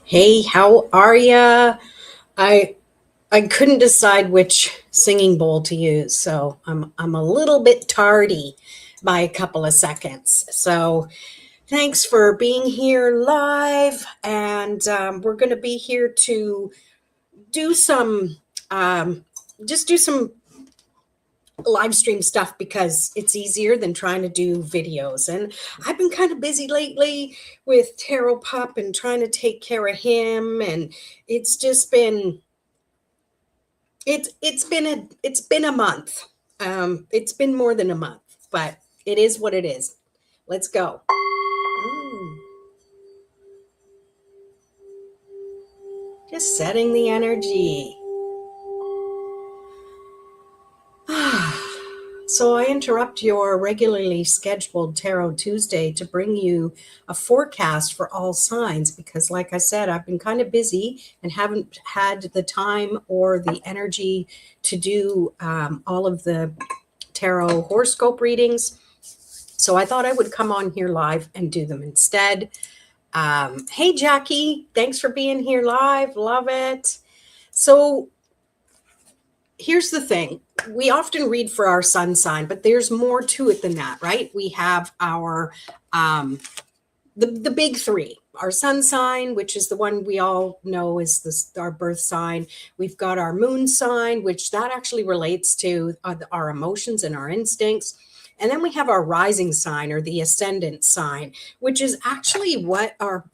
Hey, how are ya? I I couldn't decide which singing bowl to use, so I'm a little bit tardy by a couple of seconds. So thanks for being here live, and we're going to be here to do some um, just do some live stream stuff because it's easier than trying to do videos. And I've been kind of busy lately with Tarot Pup and trying to take care of him, and it's just been it's been a month. It's been more than a month, but it is what it is. Let's go. Ooh, just setting the energy. So I interrupt your regularly scheduled Tarot Tuesday to bring you a forecast for all signs because, like I said, I've been kind of busy and haven't had the time or the energy to do all of the tarot horoscope readings. So I thought I would come on here live and do them instead. Hey, Jackie, thanks for being here live. Love it. So here's the thing. We often read for our sun sign, but there's more to it than that, right? We have our the big three. Our sun sign, which is the one we all know is our birth sign. We've got our moon sign, which that actually relates to our emotions and our instincts. And then we have our rising sign or the ascendant sign, which is actually what our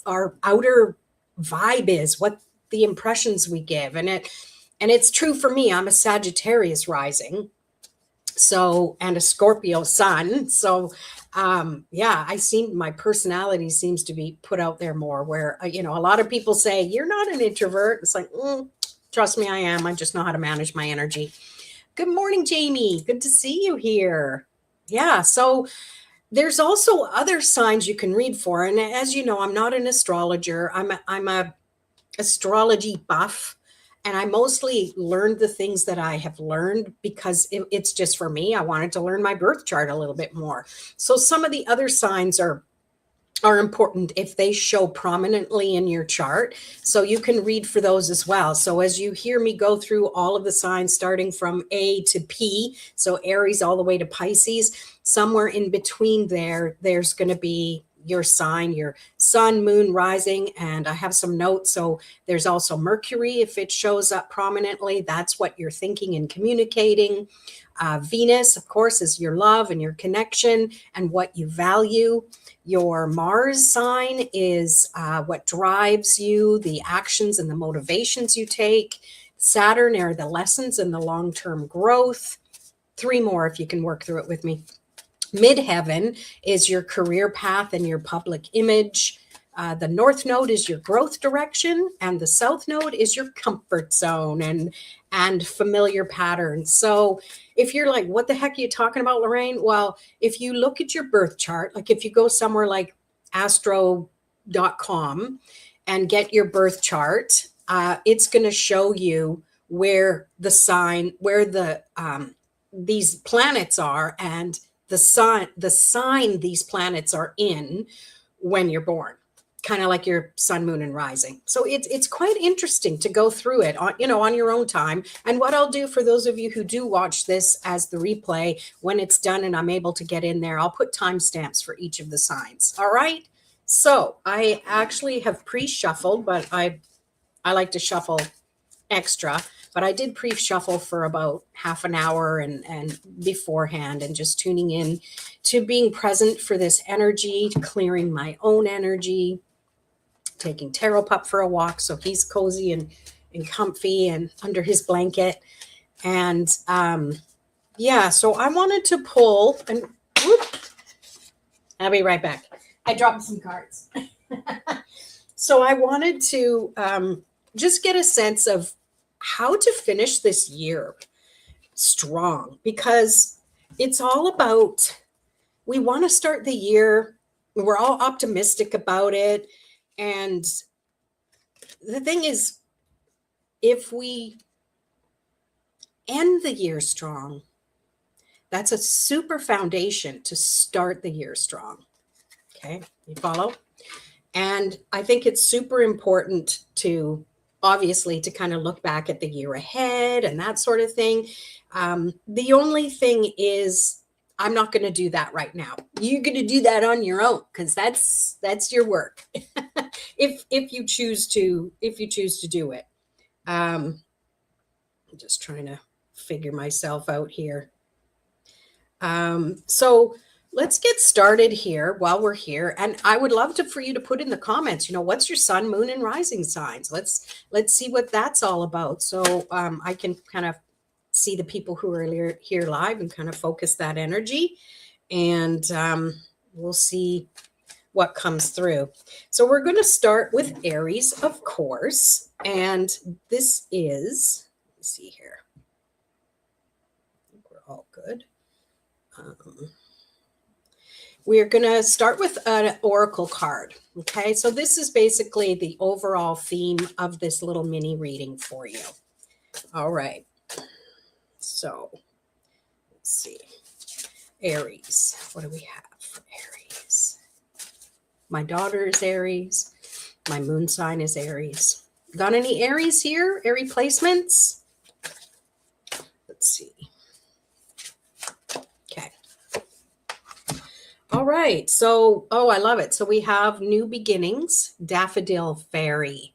outer vibe is, what the impressions we give. And it's true for me. I'm a Sagittarius rising, so, and a Scorpio Sun. So yeah, my personality seems to be put out there more, where a lot of people say you're not an introvert. It's like, trust me, I am. I just know how to manage my energy. Good morning, Jamie. Good to see you here. Yeah, so there's also other signs you can read for, and as you know, I'm not an astrologer. I'm a astrology buff, and I mostly learned the things that I have learned because it's just for me. I wanted to learn my birth chart a little bit more. So some of the other signs are important if they show prominently in your chart. So you can read for those as well. So as you hear me go through all of the signs starting from A to P, so Aries all the way to Pisces, somewhere in between there's going to be your sign, your sun, moon, rising, and I have some notes. So there's also Mercury. If it shows up prominently, that's what you're thinking and communicating. Venus, of course, is your love and your connection and what you value. Your Mars sign is what drives you, the actions and the motivations you take. Saturn are the lessons and the long-term growth. Three more if you can work through it with me. Midheaven is your career path and your public image. The North Node is your growth direction, and the South Node is your comfort zone and familiar patterns. So if you're like, what the heck are you talking about, Lorraine? Well, if you look at your birth chart, like if you go somewhere like astro.com and get your birth chart, it's going to show you where the sign, where these planets are, and the sign these planets are in when you're born, kind of like your sun, moon, and rising. So it's quite interesting to go through it on your own time. And what I'll do for those of you who do watch this as the replay, when it's done and I'm able to get in there, I'll put timestamps for each of the signs. All right. So I actually have pre-shuffled, but I like to shuffle extra, but I did pre-shuffle for about half an hour and beforehand, and just tuning in to being present for this energy, clearing my own energy, taking Tarot Pup for a walk so he's cozy and comfy and under his blanket. And yeah, so I wanted to pull, and whoop, I'll be right back. I dropped some cards. So I wanted to just get a sense of how to finish this year strong, because it's all about, we want to start the year, we're all optimistic about it. And the thing is, if we end the year strong, that's a super foundation to start the year strong. Okay, you follow? And I think it's super important to obviously to kind of look back at the year ahead and that sort of thing. The only thing is I'm not going to do that right now. You're going to do that on your own because that's your work. if you choose to do it. I'm just trying to figure myself out here. So let's get started here while we're here. And I would love for you to put in the comments, what's your sun, moon, and rising signs? Let's see what that's all about. So I can kind of see the people who are here live and kind of focus that energy. And we'll see what comes through. So we're going to start with Aries, of course. And this is, let's see here. I think we're all good. We're going to start with an oracle card. Okay, so this is basically the overall theme of this little mini reading for you. All right. So let's see. Aries. What do we have for Aries? My daughter is Aries. My moon sign is Aries. Got any Aries here? Aries placements? Let's see. Okay. All right. So, I love it. So we have new beginnings, daffodil fairy.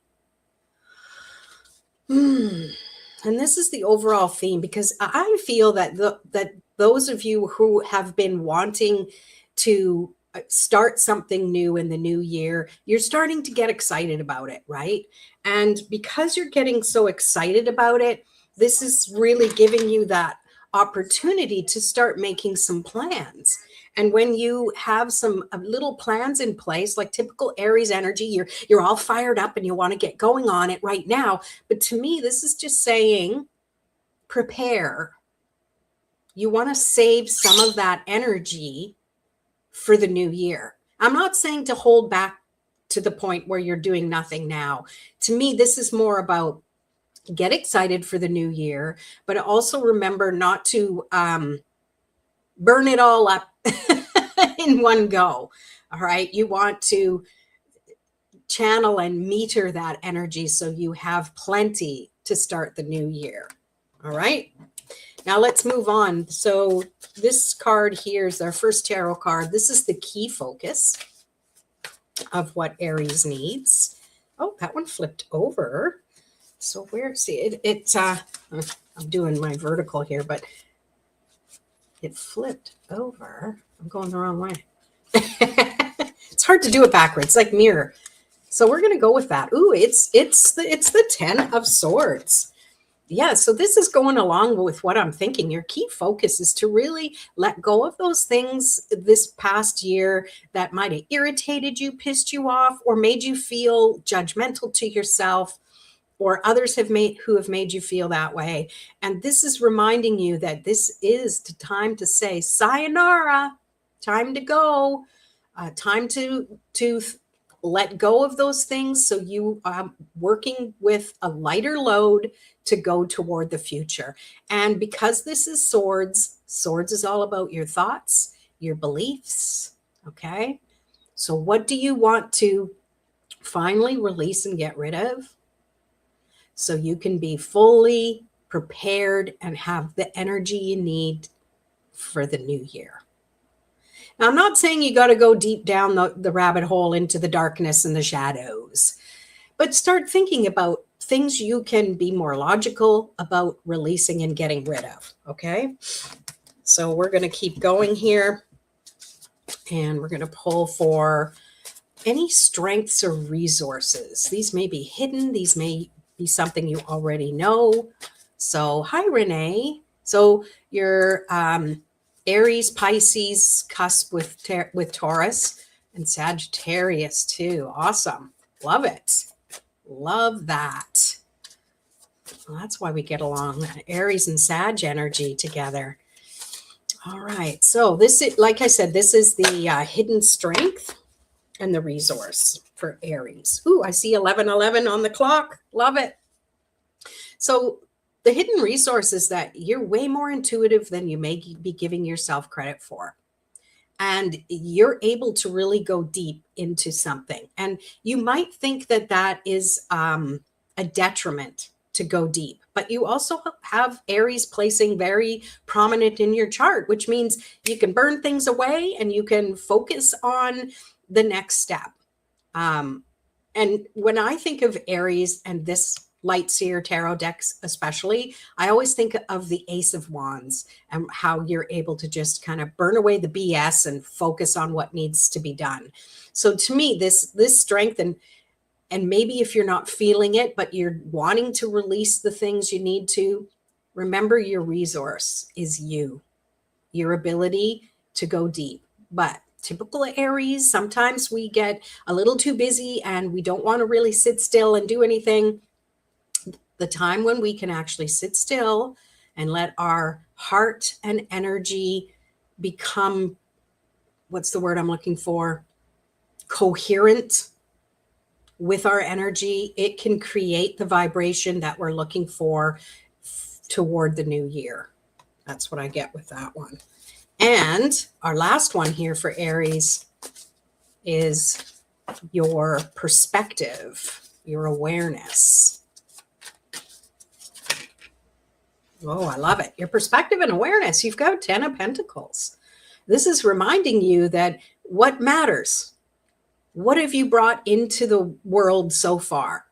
And this is the overall theme because I feel that that those of you who have been wanting to start something new in the new year, you're starting to get excited about it, right? And because you're getting so excited about it, this is really giving you that opportunity to start making some plans. And when you have some little plans in place, like typical Aries energy, you're all fired up and you want to get going on it right now. But to me, this is just saying, prepare. You want to save some of that energy for the new year. I'm not saying to hold back to the point where you're doing nothing now. To me, this is more about get excited for the new year, but also remember not to burn it all up in one go. All right. You want to channel and meter that energy so you have plenty to start the new year. All right. Now let's move on. So this card here is our first tarot card. This is the key focus of what Aries needs. Oh, that one flipped over. So I'm doing my vertical here, but it flipped over. I'm going the wrong way. It's hard to do it backwards, like mirror. So we're going to go with that. Ooh, it's the 10 of Swords. Yeah, so this is going along with what I'm thinking. Your key focus is to really let go of those things this past year that might have irritated you, pissed you off, or made you feel judgmental to yourself, or others who have made you feel that way. And this is reminding you that this is the time to say sayonara, time to go, time to let go of those things so you are working with a lighter load to go toward the future. And because this is swords is all about your thoughts, your beliefs, okay? So what do you want to finally release and get rid of so you can be fully prepared and have the energy you need for the new year? Now, I'm not saying you got to go deep down the rabbit hole into the darkness and the shadows, but start thinking about things you can be more logical about releasing and getting rid of, okay? So we're going to keep going here, and we're going to pull for any strengths or resources. These may be hidden. These may be something you already know. So hi, Renee. So you're Aries, Pisces, cusp with Taurus, and Sagittarius too. Awesome. Love it. Love that. Well, that's why we get along. Aries and Sag energy together. All right. So this is, like I said, this is the hidden strength and the resource for Aries. Ooh, I see 11:11 on the clock. Love it. So the hidden resource is that you're way more intuitive than you may be giving yourself credit for. and you're able to really go deep into something. And you might think that that is a detriment to go deep, but you also have Aries placing very prominent in your chart, which means you can burn things away and you can focus on the next step. And when I think of Aries and this Light Seer tarot decks especially, I always think of the Ace of Wands and how you're able to just kind of burn away the BS and focus on what needs to be done. So to me, this strength, and maybe if you're not feeling it, but you're wanting to release the things you need to, remember your resource is you, your ability to go deep. But typical Aries, sometimes we get a little too busy and we don't want to really sit still and do anything. The time when we can actually sit still and let our heart and energy become, what's the word I'm looking for? Coherent with our energy, it can create the vibration that we're looking for toward the new year. That's what I get with that one. And our last one here for Aries is your perspective, your awareness. Oh, I love it. Your perspective and awareness. You've got 10 of Pentacles. This is reminding you that what matters. What have you brought into the world so far?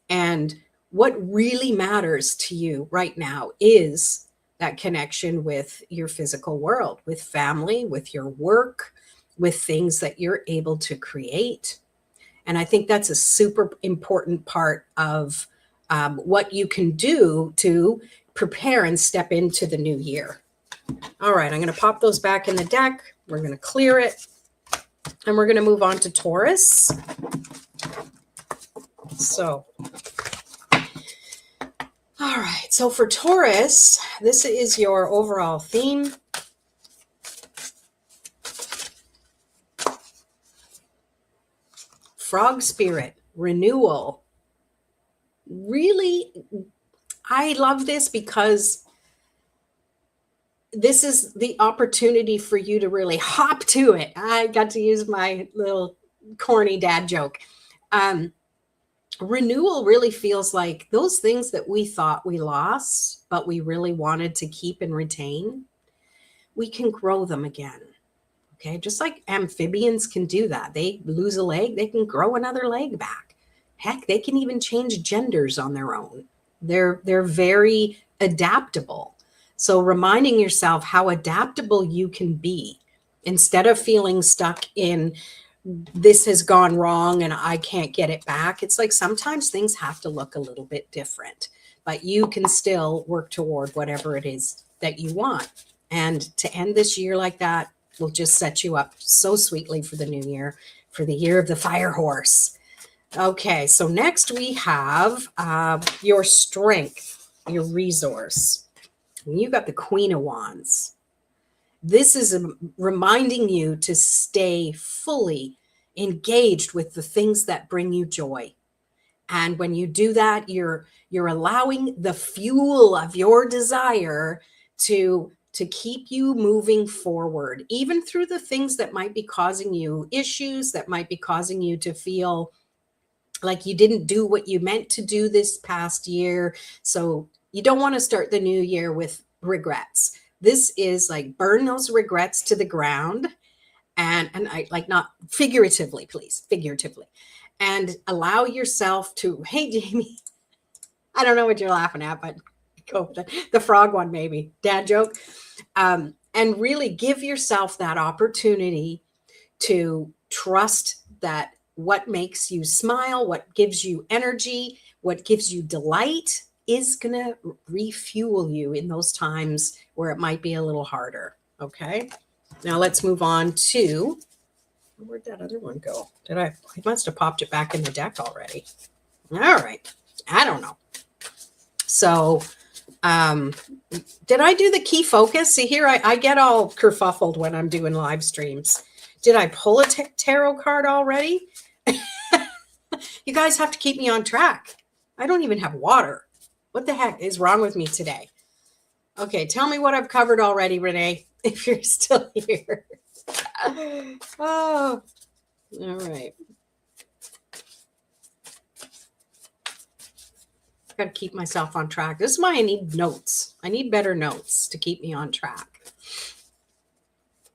And what really matters to you right now is that connection with your physical world, with family, with your work, with things that you're able to create. And I think that's a super important part of what you can do to prepare and step into the new year. All right, I'm going to pop those back in the deck. We're going to clear it. And we're going to move on to Taurus. So, all right. So for Taurus, this is your overall theme. Frog spirit, renewal. Really, I love this because this is the opportunity for you to really hop to it. I got to use my little corny dad joke. Renewal really feels like those things that we thought we lost, but we really wanted to keep and retain, we can grow them again. Okay, just like amphibians can do that. They lose a leg, they can grow another leg back. Heck, they can even change genders on their own. They're very adaptable. So reminding yourself how adaptable you can be instead of feeling stuck in this has gone wrong and I can't get it back. It's like sometimes things have to look a little bit different, but you can still work toward whatever it is that you want. And to end this year like that will just set you up so sweetly for the new year, for the year of the fire horse. Okay, so next we have your strength, your resource. You got the Queen of Wands. This is reminding you to stay fully engaged with the things that bring you joy. And when you do that, you're allowing the fuel of your desire to keep you moving forward, even through the things that might be causing you issues, that might be causing you to feel like you didn't do what you meant to do this past year. So you don't want to start the new year with regrets. This is like burn those regrets to the ground, and I like, not figuratively, please, figuratively, and allow yourself to, hey, Jamie, I don't know what you're laughing at, but go the frog one, maybe dad joke, and really give yourself that opportunity to trust that what makes you smile, what gives you energy, what gives you delight is going to refuel you in those times where it might be a little harder. Okay. Now let's move on to, where'd that other one go? I must have popped it back in the deck already. All right. I don't know. So, did I do the key focus? See here, I get all kerfuffled when I'm doing live streams. Did I pull a tarot card already? You guys have to keep me on track. I don't even have water. What the heck is wrong with me today? Okay, tell me what I've covered already, Renee, if you're still here. Oh, all right. Got to keep myself on track. This is why I need notes. I need better notes to keep me on track.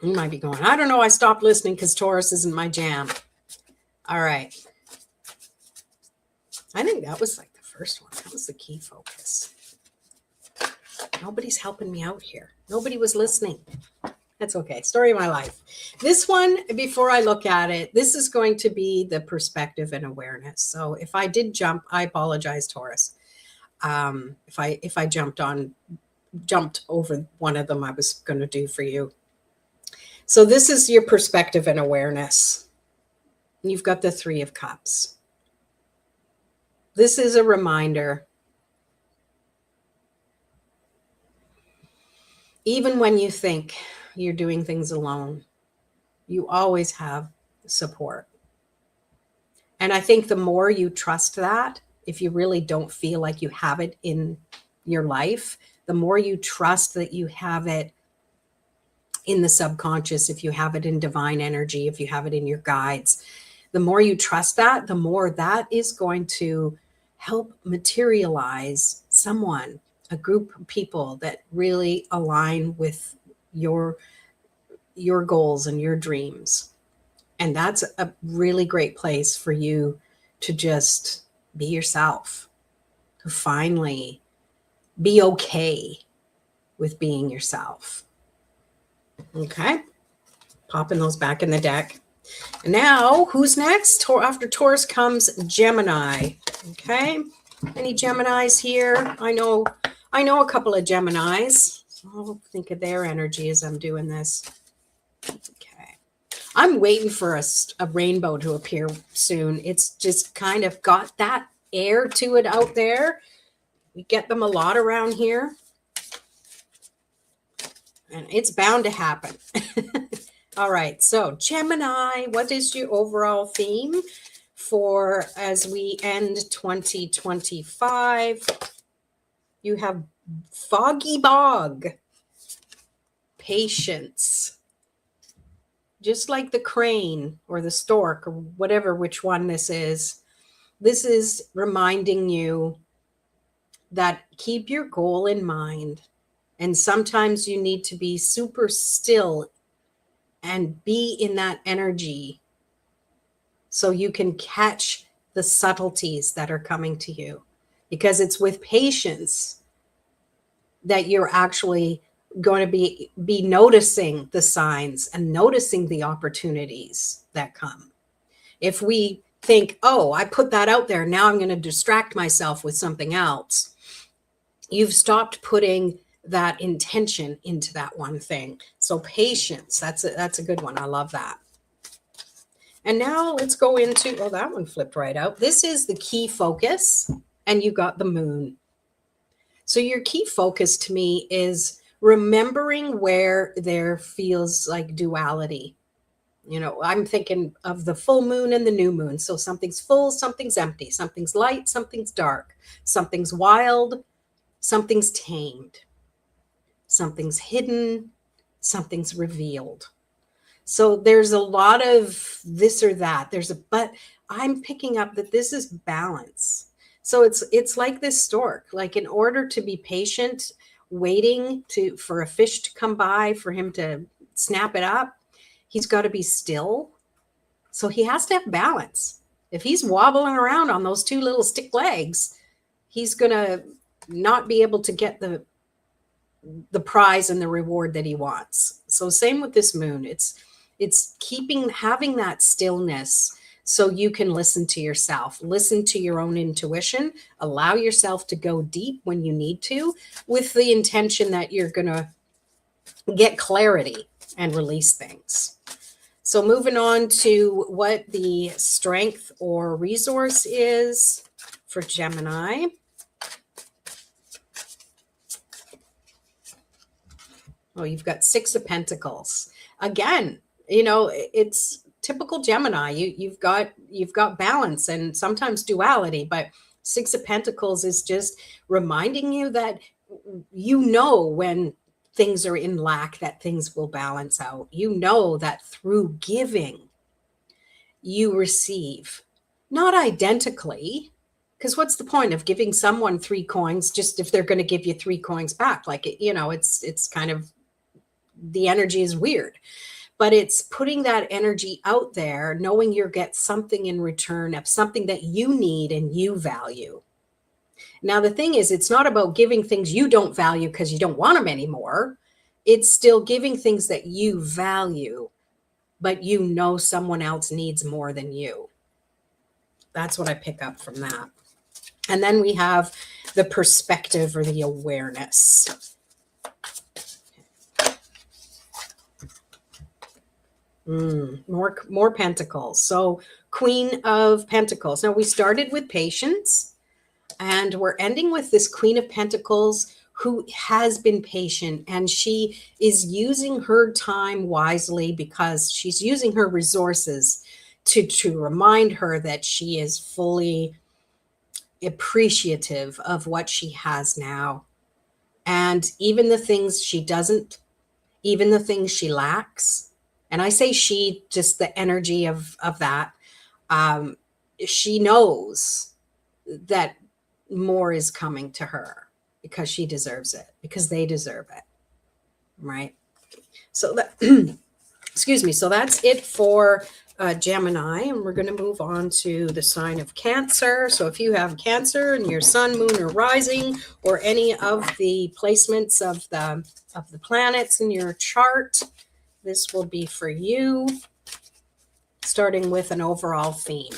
You might be going, I don't know. I stopped listening because Taurus isn't my jam. All right. I think that was like the first one. That was the key focus. Nobody's helping me out here. Nobody was listening. That's okay. Story of my life. This one, before I look at it, this is going to be the perspective and awareness. So if I did jump, I apologize, Taurus. If I jumped over one of them, I was going to do for you. So this is your perspective and awareness. You've got the Three of Cups. This is a reminder. Even when you think you're doing things alone, you always have support. And I think the more you trust that, if you really don't feel like you have it in your life, the more you trust that you have it in the subconscious, if you have it in divine energy, if you have it in your guides, the more you trust that, the more that is going to help materialize someone, a group of people that really align with your goals and your dreams. And that's a really great place for you to just be yourself, to finally be okay with being yourself. Okay, popping those back in the deck. And now, who's next? After Taurus comes Gemini. Okay, any Geminis here? I know a couple of Geminis. So I'll think of their energy as I'm doing this. Okay, I'm waiting for a rainbow to appear soon. It's just kind of got that air to it out there. We get them a lot around here. And it's bound to happen. All right. So Gemini, what is your overall theme for as we end 2025? You have foggy bog, patience, just like the crane or the stork or whatever, which one this is. This is reminding you that keep your goal in mind. And sometimes you need to be super still and be in that energy so you can catch the subtleties that are coming to you. Because it's with patience that you're actually going to be noticing the signs and noticing the opportunities that come. If we think, oh, I put that out there, now I'm going to distract myself with something else, you've stopped putting that intention into that one thing. So patience, that's a good one. I love that. And now let's go into, oh, that one flipped right out. This is the key focus, and you got the moon. So your key focus to me is remembering where there feels like duality. You know, I'm thinking of the full moon and the new moon. So something's full, something's empty, something's light, something's dark, something's wild, something's tamed. Something's hidden, something's revealed. So there's a lot of this or that. But I'm picking up that this is balance. So it's like this stork. Like in order to be patient, waiting for a fish to come by, for him to snap it up, he's got to be still. So he has to have balance. If he's wobbling around on those two little stick legs, he's going to not be able to get the prize and the reward that he wants. So same with this moon. It's having that stillness so you can listen to yourself, listen to your own intuition, allow yourself to go deep when you need to, with the intention that you're going to get clarity and release things. So moving on to what the strength or resource is for Gemini. Oh, you've got Six of Pentacles. Again, you know, it's typical Gemini. You've got balance and sometimes duality, but Six of Pentacles is just reminding you that you know when things are in lack, that things will balance out. You know that through giving, you receive, not identically, because what's the point of giving someone 3 coins just if they're going to give you 3 coins back? Like, it's kind of, the energy is weird, but it's putting that energy out there, knowing you'll get something in return of something that you need and you value. Now, the thing is, it's not about giving things you don't value because you don't want them anymore. It's still giving things that you value, but you know someone else needs more than you. That's what I pick up from that. And then we have the perspective or the awareness. More pentacles. So Queen of Pentacles. Now we started with patience and we're ending with this Queen of Pentacles who has been patient, and she is using her time wisely because she's using her resources to remind her that she is fully appreciative of what she has now. And even the things she doesn't, even the things she lacks, and I say she, just the energy of that, she knows that more is coming to her because she deserves it, because they deserve it, right? So that, excuse me. So that's it for Gemini, and we're going to move on to the sign of Cancer. So if you have Cancer and your sun, moon, or rising, or any of the placements of the planets in your chart, this will be for you, starting with an overall theme.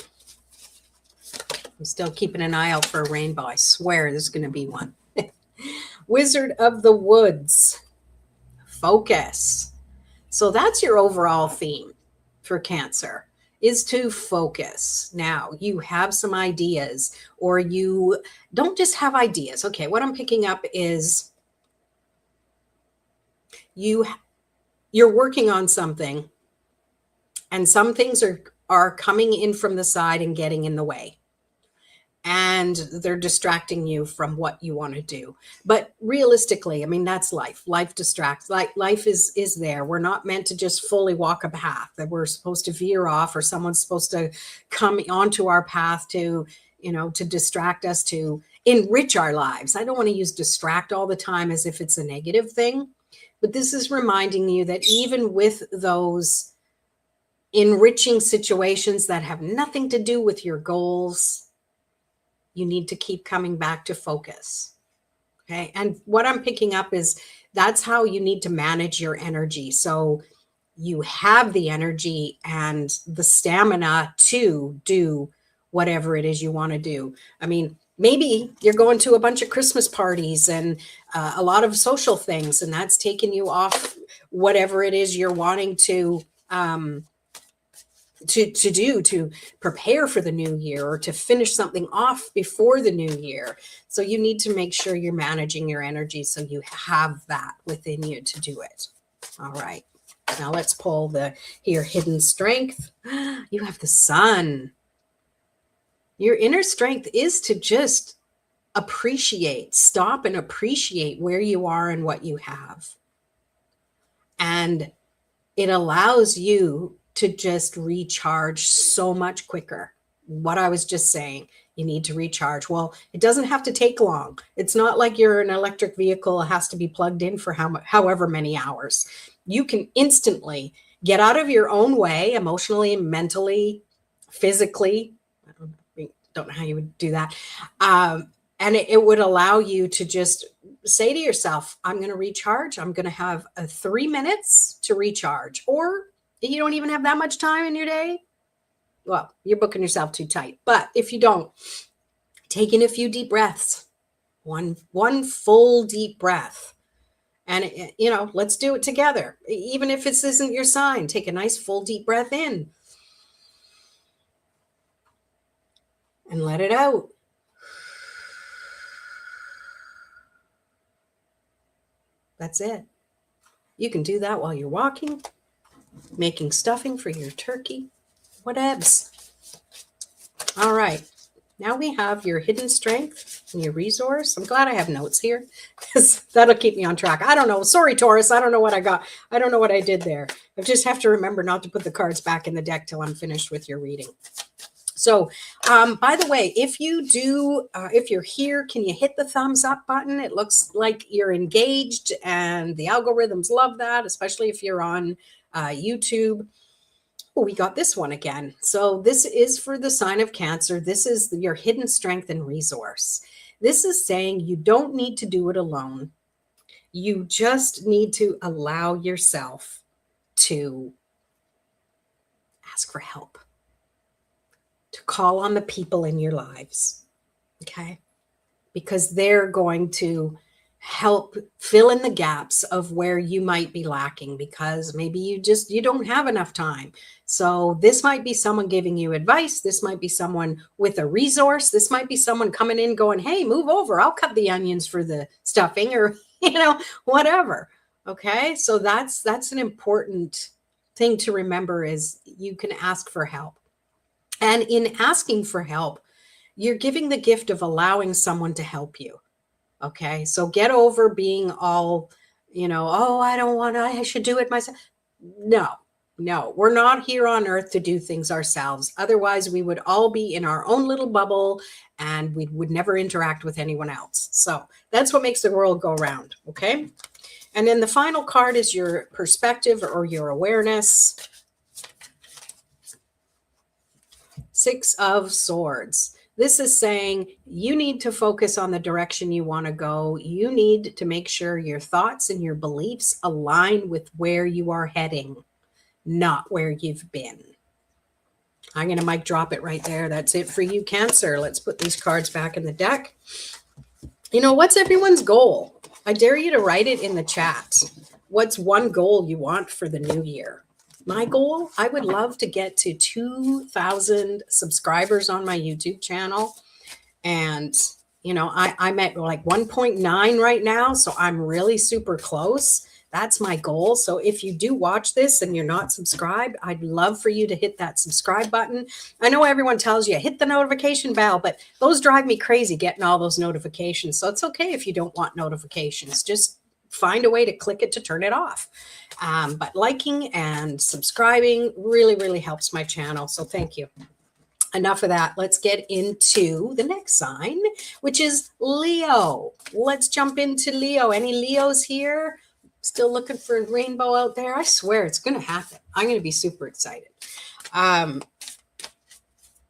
I'm still keeping an eye out for a rainbow. I swear there's going to be one. Wizard of the Woods. Focus. So that's your overall theme for Cancer, is to focus. Now, you have some ideas, or you don't just have ideas. Okay, what I'm picking up is you're working on something, and some things are coming in from the side and getting in the way, and they're distracting you from what you want to do. But realistically, I mean, that's life. Life distracts. Life is there. We're not meant to just fully walk a path, that we're supposed to veer off, or someone's supposed to come onto our path to, to distract us, to enrich our lives. I don't want to use distract all the time as if it's a negative thing, but this is reminding you that even with those enriching situations that have nothing to do with your goals, you need to keep coming back to focus. Okay. And what I'm picking up is that's how you need to manage your energy. So you have the energy and the stamina to do whatever it is you want to do. I mean, maybe you're going to a bunch of Christmas parties and a lot of social things, and that's taking you off whatever it is you're wanting to do to prepare for the new year, or to finish something off before the new year. So you need to make sure you're managing your energy so you have that within you to do it. All right. Now let's pull your hidden strength. You have the Sun. Your inner strength is to just stop and appreciate where you are and what you have. And it allows you to just recharge so much quicker. What I was just saying, you need to recharge. Well, it doesn't have to take long. It's not like you're an electric vehicle. It has to be plugged in for however many hours. You can instantly get out of your own way, emotionally, mentally, physically. I don't know how you would do that. And it would allow you to just say to yourself, I'm going to recharge. I'm going to have 3 minutes to recharge. Or you don't even have that much time in your day, well, you're booking yourself too tight. But if you don't, take in a few deep breaths, one full deep breath. And, let's do it together. Even if this isn't your sign, take a nice full deep breath in and let it out. That's it. You can do that while you're walking, making stuffing for your turkey, whatevs. All right. Now we have your hidden strength and your resource. I'm glad I have notes here because that'll keep me on track. I don't know. Sorry, Taurus. I don't know what I got. I don't know what I did there. I just have to remember not to put the cards back in the deck till I'm finished with your reading. So, by the way, if you do, if you're here, can you hit the thumbs up button? It looks like you're engaged and the algorithms love that, especially if you're on YouTube. Oh, we got this one again. So this is for the sign of Cancer. This is your hidden strength and resource. This is saying you don't need to do it alone. You just need to allow yourself to ask for help, to call on the people in your lives, okay? Because they're going to help fill in the gaps of where you might be lacking, because maybe you don't have enough time. So this might be someone giving you advice. This might be someone with a resource. This might be someone coming in going, hey, move over. I'll cut the onions for the stuffing, or, whatever. Okay. So that's an important thing to remember, is you can ask for help. And in asking for help, you're giving the gift of allowing someone to help you. Okay. So get over being all, oh, I should do it myself. No, we're not here on earth to do things ourselves. Otherwise, we would all be in our own little bubble and we would never interact with anyone else. So that's what makes the world go round. Okay. And then the final card is your perspective or your awareness. Six of Swords. This is saying you need to focus on the direction you want to go. You need to make sure your thoughts and your beliefs align with where you are heading, not where you've been. I'm going to mic drop it right there. That's it for you, Cancer. Let's put these cards back in the deck. What's everyone's goal? I dare you to write it in the chat. What's one goal you want for the new year? My goal, I would love to get to 2,000 subscribers on my YouTube channel. And, I'm at like 1.9 right now. So I'm really super close. That's my goal. So if you do watch this and you're not subscribed, I'd love for you to hit that subscribe button. I know everyone tells you hit the notification bell, but those drive me crazy getting all those notifications. So it's okay if you don't want notifications. Just find a way to click it to turn it off. But liking and subscribing really, really helps my channel. So thank you. Enough of that. Let's get into the next sign, which is Leo. Let's jump into Leo. Any Leos here? Still looking for a rainbow out there? I swear it's going to happen. I'm going to be super excited.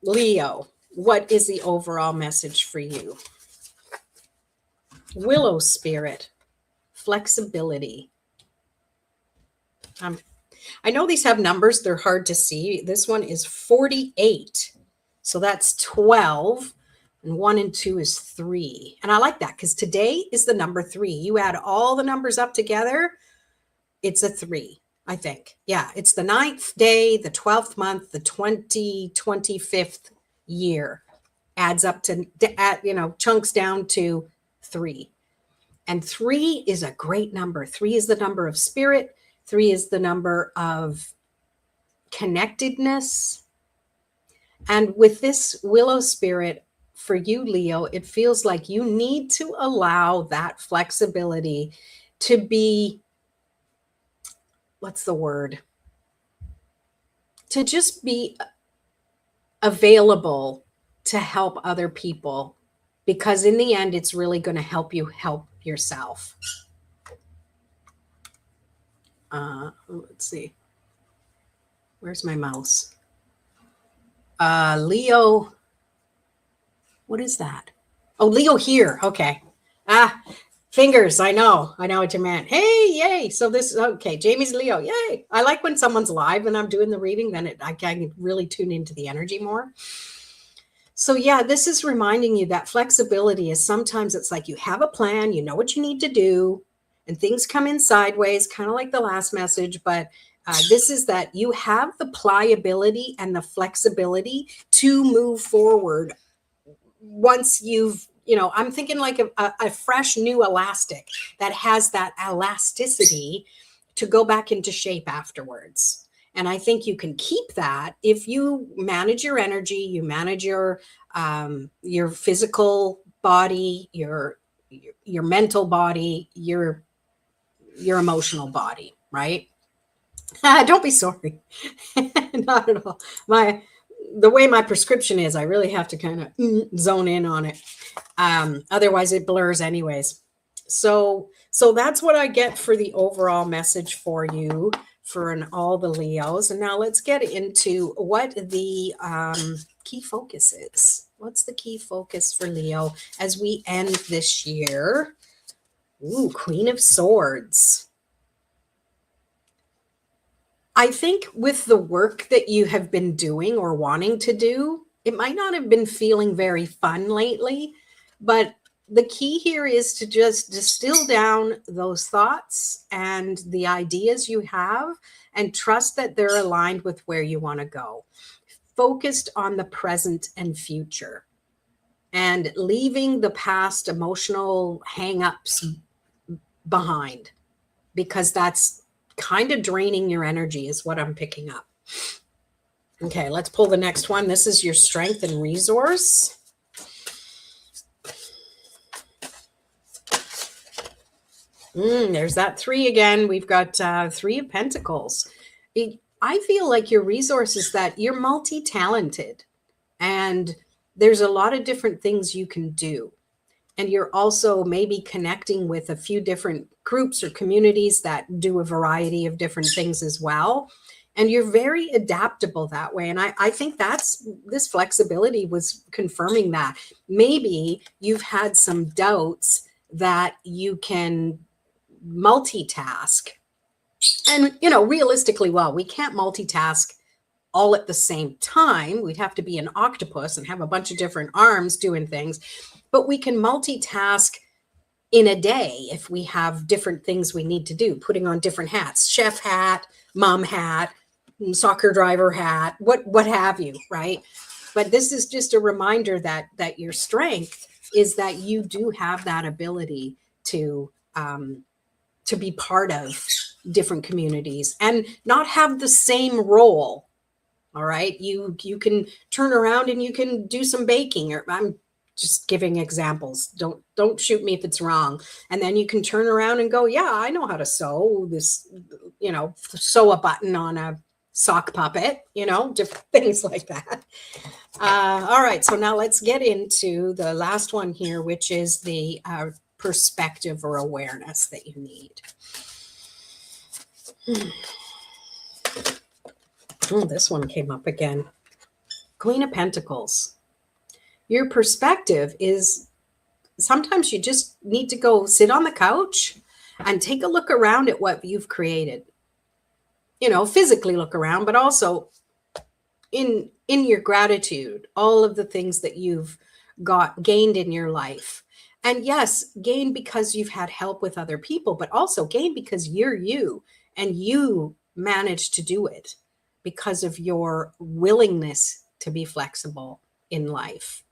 Leo, what is the overall message for you? Willow spirit. Flexibility. I know these have numbers. They're hard to see. This one is 48. So that's 12. And 1 and 2 is 3. And I like that because today is the number 3. You add all the numbers up together, it's a 3, I think. Yeah, it's the 9th day, the 12th month, the 25th year. Adds up to, chunks down to 3. And 3 is a great number. 3 is the number of spirit. 3 is the number of connectedness. And with this willow spirit, for you, Leo, it feels like you need to allow that flexibility to be, what's the word? To just be available to help other people. Because in the end, it's really going to help you help yourself. Let's see. Where's my mouse? Leo. What is that? Oh, Leo here. Okay. Fingers. I know what you meant. Hey, yay. So this, okay. Jamie's Leo. Yay. I like when someone's live and I'm doing the reading, then I can really tune into the energy more. So yeah, this is reminding you that flexibility is sometimes it's like you have a plan, you know what you need to do, and things come in sideways, kind of like the last message. But this is that you have the pliability and the flexibility to move forward once you've, I'm thinking like a fresh new elastic that has that elasticity to go back into shape afterwards. And I think you can keep that if you manage your energy, you manage your physical body, your mental body, your emotional body, right? Don't be sorry. Not at all. The way my prescription is, I really have to kind of zone in on it. Otherwise it blurs anyways. So that's what I get for the overall message for you for all the Leos. And now let's get into what the key focus is. What's the key focus for Leo as we end this year? Ooh, Queen of Swords. I think with the work that you have been doing or wanting to do, it might not have been feeling very fun lately, but the key here is to just distill down those thoughts and the ideas you have and trust that they're aligned with where you want to go. Focused on the present and future and leaving the past emotional hang-ups behind, because that's kind of draining your energy is what I'm picking up. Okay, let's pull the next one. This is your strength and resource. There's that 3 again. We've got 3 of Pentacles. I feel like your resource is that you're multi-talented and there's a lot of different things you can do. And you're also maybe connecting with a few different groups or communities that do a variety of different things as well. And you're very adaptable that way. And I think this flexibility was confirming that. Maybe you've had some doubts that you can multitask. And, realistically, we can't multitask all at the same time. We'd have to be an octopus and have a bunch of different arms doing things. But we can multitask in a day if we have different things we need to do, putting on different hats, chef hat, mom hat, soccer driver hat, what have you, right? But this is just a reminder that your strength is that you do have that ability to be part of different communities and not have the same role. All right. You can turn around and you can do some baking, or I'm just giving examples. Don't shoot me if it's wrong. And then you can turn around and go, yeah, I know how to sew this, sew a button on a sock puppet, different things like that. All right. So now let's get into the last one here, which is the perspective or awareness that you need. Oh, this one came up again. Queen of Pentacles. Your perspective is sometimes you just need to go sit on the couch and take a look around at what you've created. Physically look around, but also in your gratitude, all of the things that you've gained in your life. And yes, gain because you've had help with other people, but also gain because you're you and you managed to do it because of your willingness to be flexible in life.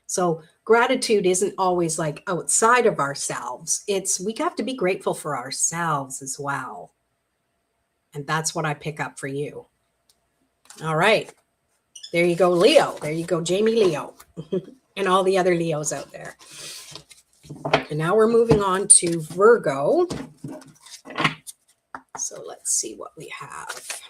So gratitude isn't always like outside of ourselves. We have to be grateful for ourselves as well. And that's what I pick up for you. All right. There you go, Leo. There you go, Jamie Leo. And all the other Leos out there. And now we're moving on to Virgo. So let's see what we have.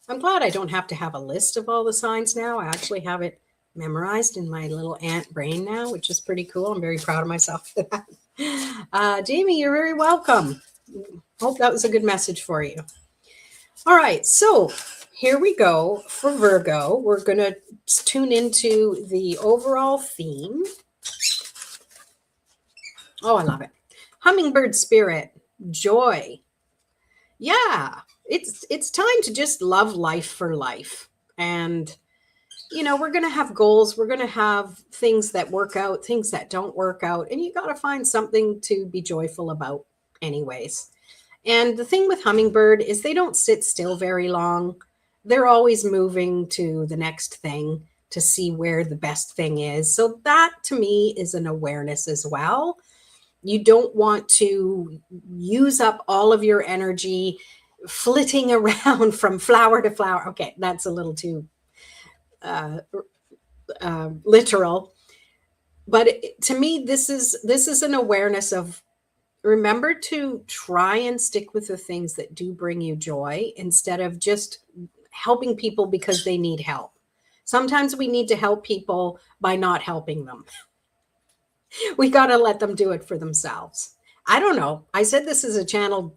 I'm glad I don't have to have a list of all the signs now. I actually have it memorized in my little ant brain now, which is pretty cool. I'm very proud of myself for that. Jamie, you're very welcome. Hope that was a good message for you. All right, so here we go for Virgo. We're going to tune into the overall theme. Oh, I love it. Hummingbird spirit, joy. Yeah, it's time to just love life for life. And, we're going to have goals. We're going to have things that work out, things that don't work out. And you got to find something to be joyful about anyways. And the thing with hummingbird is they don't sit still very long. They're always moving to the next thing to see where the best thing is. So that to me is an awareness as well. You don't want to use up all of your energy flitting around from flower to flower. Okay, that's a little too literal. But to me, this is an awareness of, remember to try and stick with the things that do bring you joy instead of just helping people because they need help. Sometimes we need to help people by not helping them. We got to let them do it for themselves. I don't know. I said this is a channel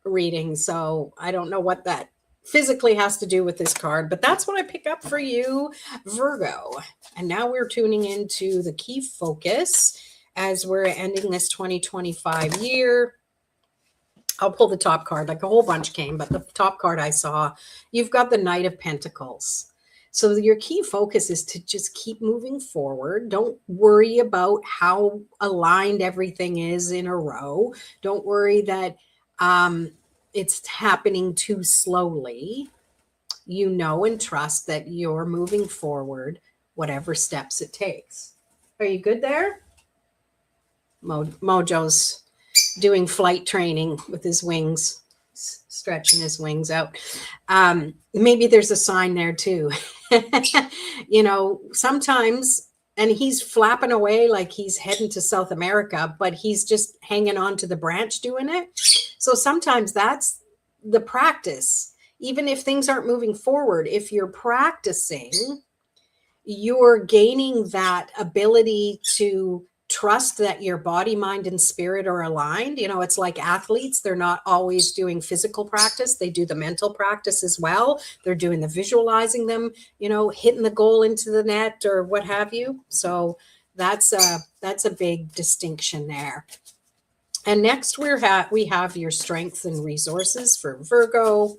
reading, so I don't know what that physically has to do with this card, but that's what I pick up for you, Virgo. And now we're tuning into the key focus as we're ending this 2025 year. I'll pull the top card, like a whole bunch came, but the top card I saw, you've got the Knight of Pentacles. So your key focus is to just keep moving forward. Don't worry about how aligned everything is in a row. Don't worry that it's happening too slowly. You know and trust that you're moving forward, whatever steps it takes. Are you good there? Mojo's doing flight training with his wings, stretching his wings out. Maybe there's a sign there too. You know, sometimes, and he's flapping away like he's heading to South America, but he's just hanging on to the branch doing it. So sometimes that's the practice. Even if things aren't moving forward, if you're practicing, you're gaining that ability to trust that your body, mind, and spirit are aligned. You know, it's like athletes. They're not always doing physical practice. They do the mental practice as well. They're doing the visualizing them, you know, hitting the goal into the net or what have you. So that's a big distinction there. And next we have your strengths and resources for Virgo.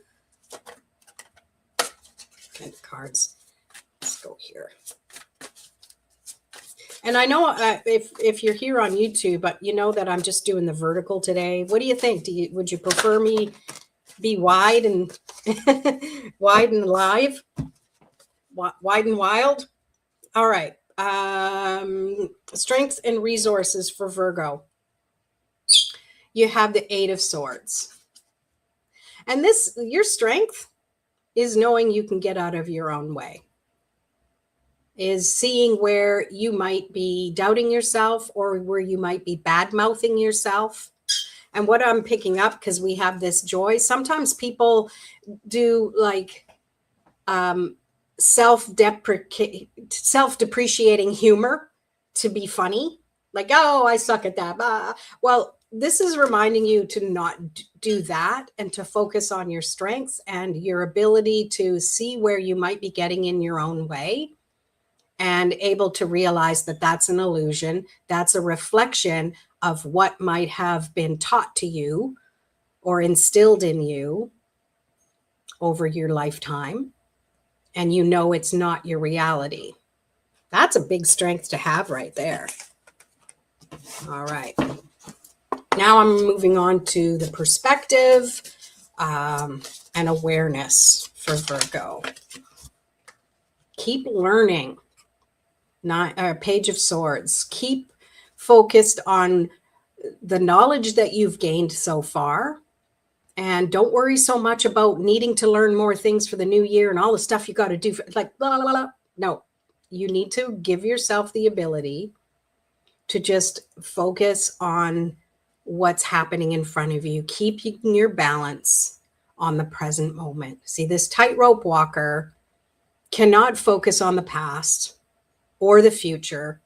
And cards. Let's go here. And I know if you're here on YouTube, but you know that I'm just doing the vertical today. What do you think? Would you prefer me be wide and wide and live, wide and wild? All right. Strengths and resources for Virgo. You have the Eight of Swords, and your strength is knowing you can get out of your own way. Is seeing where you might be doubting yourself or where you might be bad-mouthing yourself. And what I'm picking up, because we have this joy, sometimes people do like self-depreciating humor to be funny. Like, oh, I suck at that. Well, this is reminding you to not do that and to focus on your strengths and your ability to see where you might be getting in your own way. And able to realize that that's an illusion. That's a reflection of what might have been taught to you or instilled in you over your lifetime. And you know it's not your reality. That's a big strength to have right there. All right. Now I'm moving on to the perspective and awareness for Virgo. Keep learning. Page of Swords. Keep focused on the knowledge that you've gained so far. And don't worry so much about needing to learn more things for the new year and all the stuff you got to do. Like, blah, blah, blah. No, you need to give yourself the ability to just focus on what's happening in front of you. Keeping your balance on the present moment. See, this tightrope walker cannot focus on the past or the future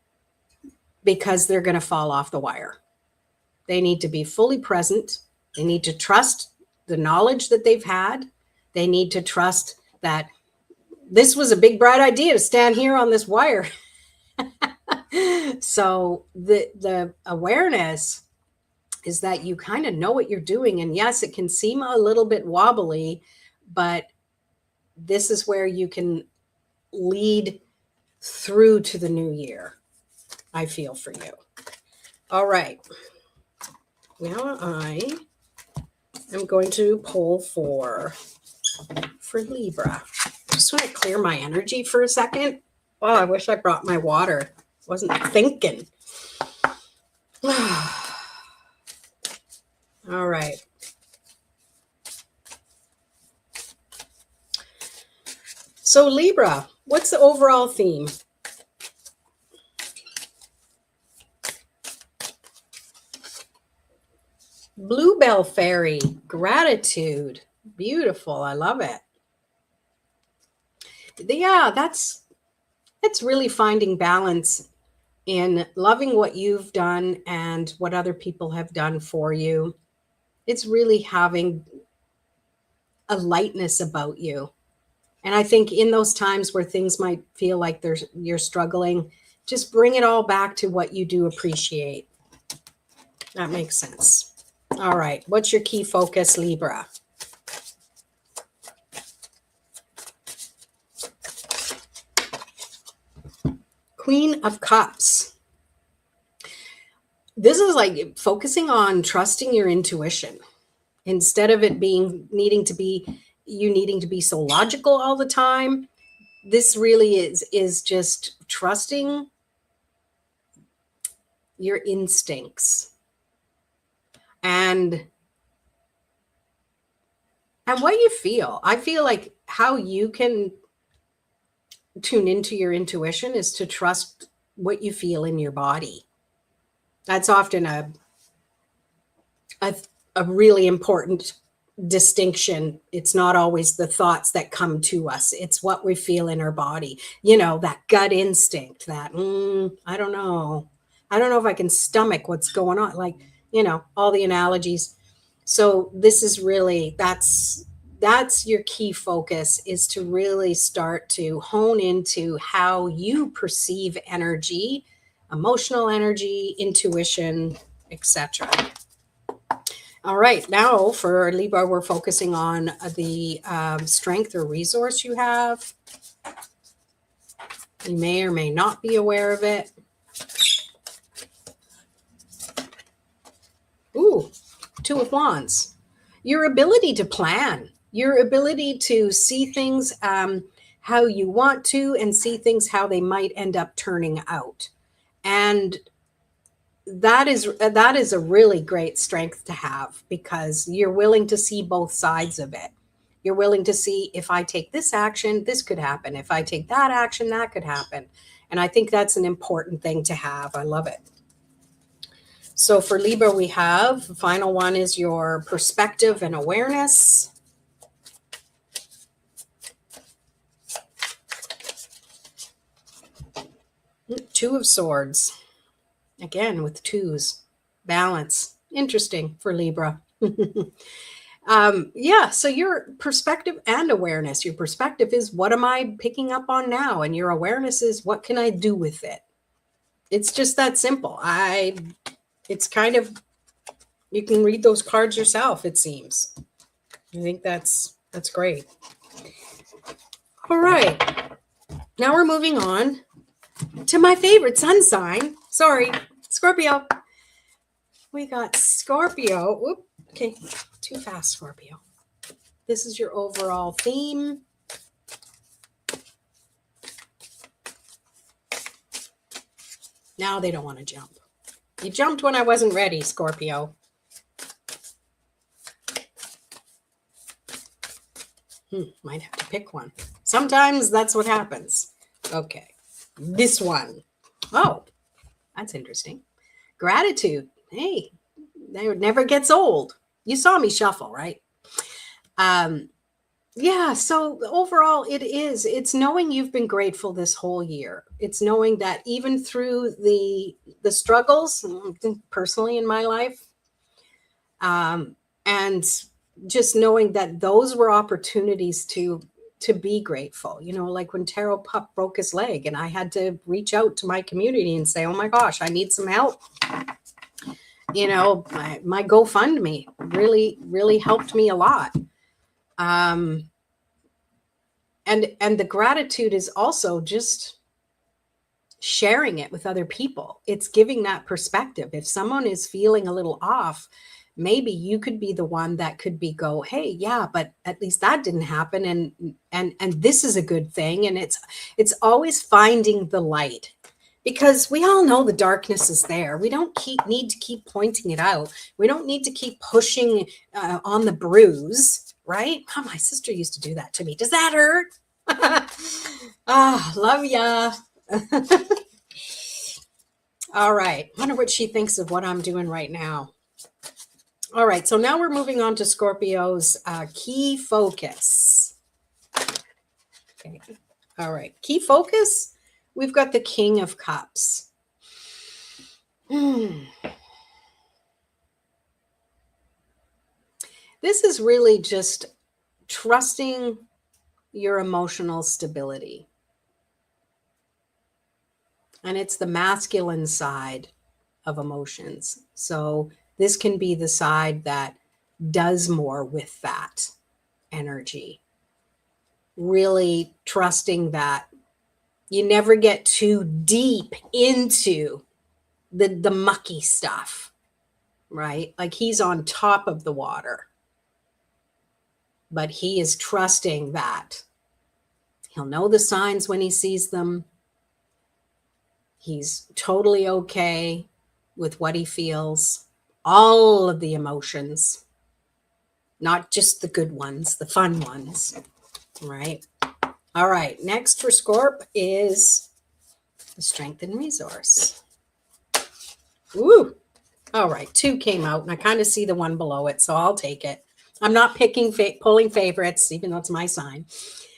because they're going to fall off the wire. They need to be fully present. They need to trust the knowledge that they've had. They need to trust that this was a big, bright idea to stand here on this wire. So the awareness is that you kind of know what you're doing. And yes, it can seem a little bit wobbly, but this is where you can lead through to the new year. I feel for you. All right. Now I am going to pull for Libra. Just want to clear my energy for a second. Oh, I wish I brought my water. Wasn't thinking. All right. So Libra, what's the overall theme? Bluebell fairy, gratitude. Beautiful. I love it. Yeah, that's really finding balance in loving what you've done and what other people have done for you. It's really having a lightness about you. And I think in those times where things might feel like you're struggling, just bring it all back to what you do appreciate. That makes sense. All right. What's your key focus, Libra? Queen of Cups. This is like focusing on trusting your intuition instead of it being needing to be so logical all the time. This really is just trusting your instincts and what you feel. I feel like how you can tune into your intuition is to trust what you feel in your body. That's often a really important distinction. It's not always the thoughts that come to us. It's what we feel in our body. That gut instinct that, I don't know if I can stomach what's going on. Like, all the analogies. So this is really, that's your key focus, is to really start to hone into how you perceive energy, emotional energy, intuition, etc. All right, now for Libra, we're focusing on the strength or resource you have. You may or may not be aware of it. Ooh, Two of Wands. Your ability to plan, your ability to see things how you want to, and see things how they might end up turning out. And that is a really great strength to have, because you're willing to see both sides of it. You're willing to see, if I take this action, this could happen. If I take that action, that could happen. And I think that's an important thing to have. I love it. So for Libra, we have, the final one is your perspective and awareness. Two of Swords. Again, with twos. Balance. Interesting for Libra. Yeah, so your perspective and awareness. Your perspective is, what am I picking up on now? And your awareness is, what can I do with it? It's just that simple. It's kind of, you can read those cards yourself, it seems. I think that's great. All right. Now we're moving on to my favorite sun sign. Sorry, Scorpio. We got Scorpio. Whoop. Okay, too fast, Scorpio. This is your overall theme. Now they don't want to jump. You jumped when I wasn't ready, Scorpio. Might have to pick one. Sometimes that's what happens. Okay, this one. Oh, that's interesting. Gratitude. Hey, that never gets old. You saw me shuffle, right? Yeah, so overall it's knowing you've been grateful this whole year. It's knowing that even through the struggles, personally in my life, and just knowing that those were opportunities to be grateful. Like when Taro Pup broke his leg and I had to reach out to my community and say, oh my gosh, I need some help. My GoFundMe really, really helped me a lot. And the gratitude is also just sharing it with other people. It's giving that perspective. If someone is feeling a little off, maybe you could be the one that could go, hey, yeah, but at least that didn't happen. And this is a good thing. And it's always finding the light, because we all know the darkness is there. We don't need to keep pointing it out. We don't need to keep pushing on the bruise, right? Oh, my sister used to do that to me. Does that hurt? Love ya. All right. Wonder what she thinks of what I'm doing right now. All right, so now we're moving on to Scorpio's key focus. Okay. All right, key focus. We've got the King of Cups. This is really just trusting your emotional stability. And it's the masculine side of emotions. So this can be the side that does more with that energy. Really trusting that you never get too deep into the mucky stuff, right? Like he's on top of the water, but he is trusting that he'll know the signs when he sees them. He's totally okay with what he feels, all of the emotions, not just the good ones, the fun ones, right? All right, next for Scorp is the Strength and Resource. Ooh, all right, 2 came out, and I kind of see the one below it, so I'll take it. I'm not pulling favorites, even though it's my sign.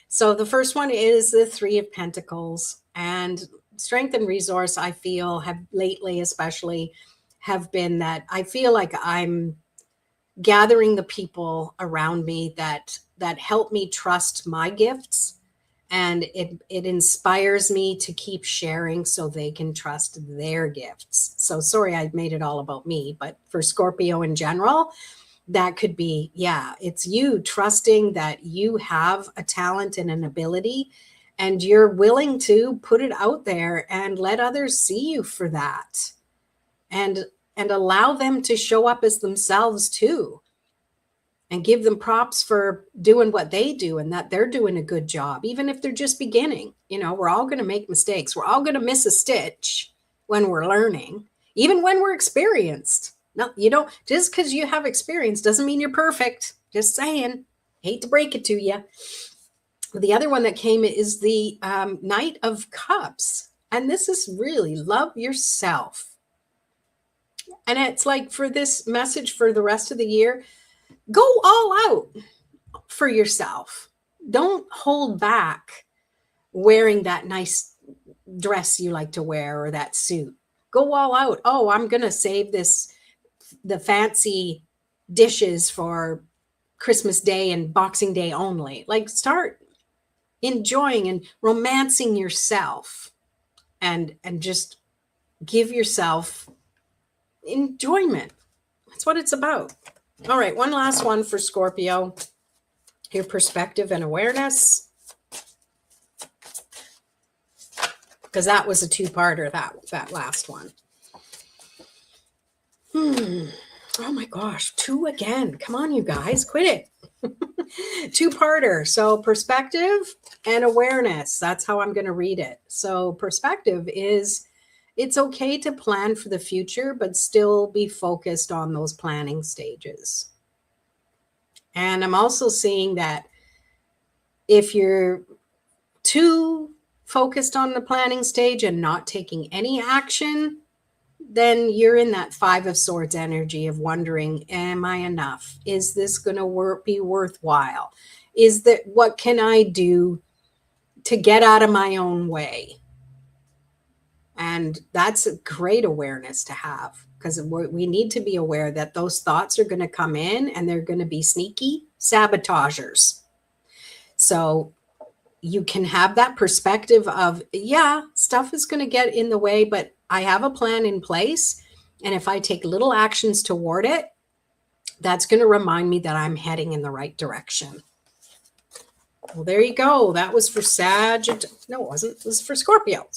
So the first one is the 3 of Pentacles, and Strength and Resource, I feel, have lately especially have been that I feel like I'm gathering the people around me that help me trust my gifts, and it inspires me to keep sharing so they can trust their gifts. So sorry I made it all about me, but for Scorpio in general, that could be, yeah, it's you trusting that you have a talent and an ability, and you're willing to put it out there and let others see you for that, and allow them to show up as themselves too, and give them props for doing what they do and that they're doing a good job, even if they're just beginning. You know, we're all going to make mistakes. We're all going to miss a stitch when we're learning, even when we're experienced. No, you don't, just because you have experience doesn't mean you're perfect. Just saying. Hate to break it to you. The other one that came is the Knight of Cups. And this is really love yourself. And it's like for this message for the rest of the year, go all out for yourself. Don't hold back wearing that nice dress you like to wear or that suit. Go all out. Oh, I'm going to save the fancy dishes for Christmas Day and Boxing Day only. Like, start enjoying and romancing yourself, and just give yourself enjoyment. That's what it's about. All right, one last one for Scorpio. Your perspective and awareness. Because that was a 2-parter, that last one. Oh my gosh, 2 again. Come on, you guys, quit it. 2-parter. So perspective and awareness. That's how I'm going to read it. So perspective is, it's okay to plan for the future, but still be focused on those planning stages. And I'm also seeing that if you're too focused on the planning stage and not taking any action, then you're in that 5 of Swords energy of wondering, am I enough? Is this going to be worthwhile? What can I do to get out of my own way? And that's a great awareness to have, because we need to be aware that those thoughts are going to come in and they're going to be sneaky sabotagers. So you can have that perspective of, yeah, stuff is going to get in the way, but I have a plan in place. And if I take little actions toward it, that's going to remind me that I'm heading in the right direction. Well, there you go. That was for No, it wasn't. It was for Scorpio.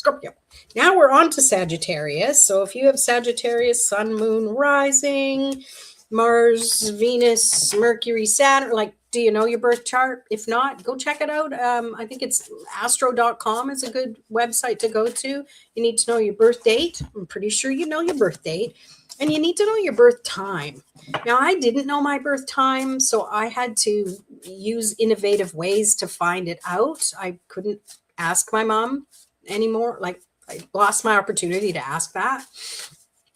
Now we're on to Sagittarius. So if you have Sagittarius, Sun, Moon, Rising, Mars, Venus, Mercury, Saturn, like, do you know your birth chart? If not, go check it out. I think it's astro.com is a good website to go to. You need to know your birth date. I'm pretty sure you know your birth date. And you need to know your birth time. Now, I didn't know my birth time, so I had to use innovative ways to find it out. I couldn't ask my mom anymore. Like, I lost my opportunity to ask that.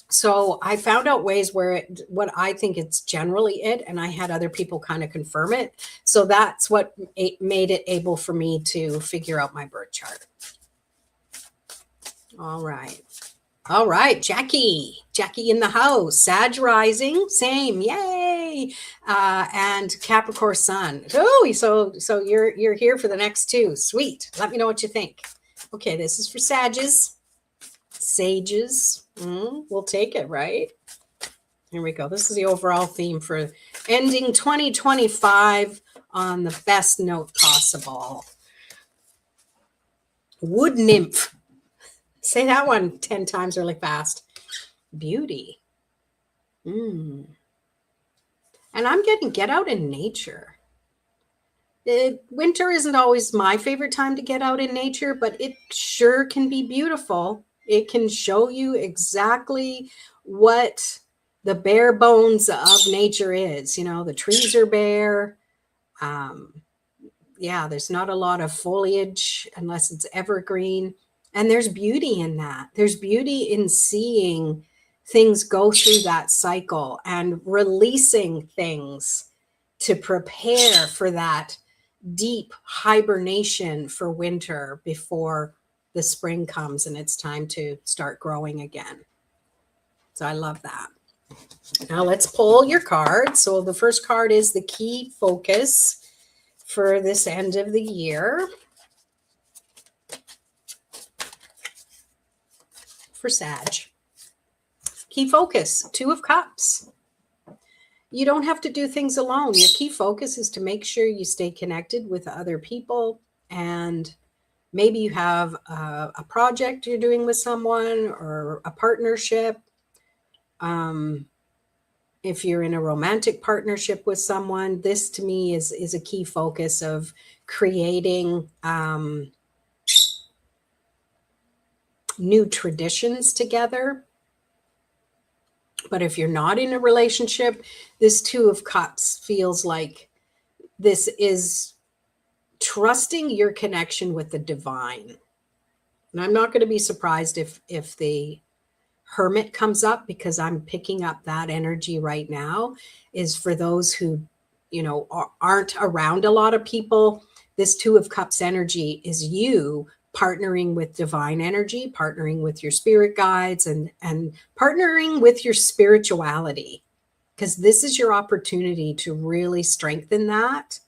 So I found out ways where what I think it's generally it, and I had other people kind of confirm it. So that's what made it able for me to figure out my birth chart. All right. All right, Jackie. Jackie in the house. Sag rising, same, yay. And Capricorn Sun. Oh, so you're here for the next two. Sweet. Let me know what you think. Okay, this is for Sages. Sages. We'll take it, right? Here we go. This is the overall theme for ending 2025 on the best note possible. Wood nymph. Say that one 10 times really fast. Beauty. And I'm getting get out in nature. Winter isn't always my favorite time to get out in nature, but it sure can be beautiful. It can show you exactly what the bare bones of nature is. You know, the trees are bare. Yeah, there's not a lot of foliage unless it's evergreen. And there's beauty in that. There's beauty in seeing things go through that cycle and releasing things to prepare for that deep hibernation for winter before the spring comes and it's time to start growing again. So I love that. Now let's pull your cards. So the first card is the key focus for this end of the year. For Sag. Key focus, Two of Cups. You don't have to do things alone. Your key focus is to make sure you stay connected with other people, and maybe you have a project you're doing with someone or a partnership. If you're in a romantic partnership with someone, this to me is a key focus of creating new traditions together. But if you're not in a relationship, this Two of Cups feels like this is trusting your connection with the divine. And I'm not going to be surprised if the Hermit comes up, because I'm picking up that energy right now, is for those who, you know, aren't around a lot of people. This Two of Cups energy is you partnering with divine energy, partnering with your spirit guides, and partnering with your spirituality, because this is your opportunity to really strengthen that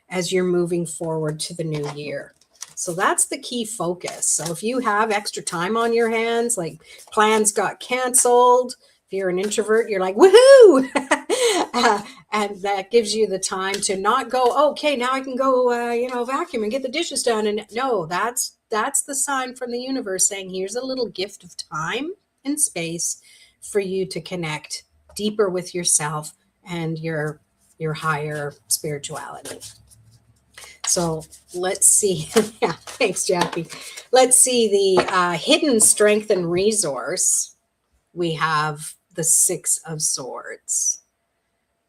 as you're moving forward to the new year. So that's the key focus. So if you have extra time on your hands, like plans got canceled, if you're an introvert, you're like, woohoo! And that gives you the time to not go, okay, now I can go, vacuum and get the dishes done. And no, that's the sign from the universe saying, here's a little gift of time and space for you to connect deeper with yourself and your higher spirituality. So let's see. Yeah, thanks, Jackie. Let's see the hidden strength and resource. We have the Six of Swords.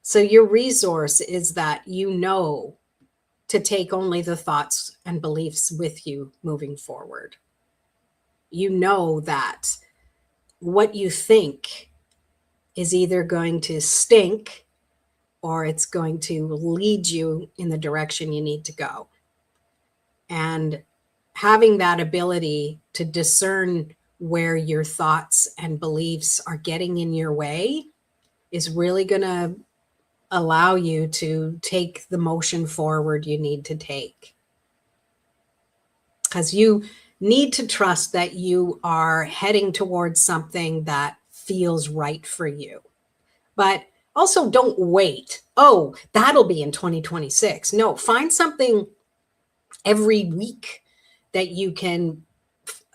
So your resource is that you know to take only the thoughts and beliefs with you moving forward. You know that what you think is either going to stink or it's going to lead you in the direction you need to go. And having that ability to discern where your thoughts and beliefs are getting in your way is really going to allow you to take the motion forward you need to take. Because you need to trust that you are heading towards something that feels right for you. But also don't wait. Oh, that'll be in 2026. No, find something every week that you can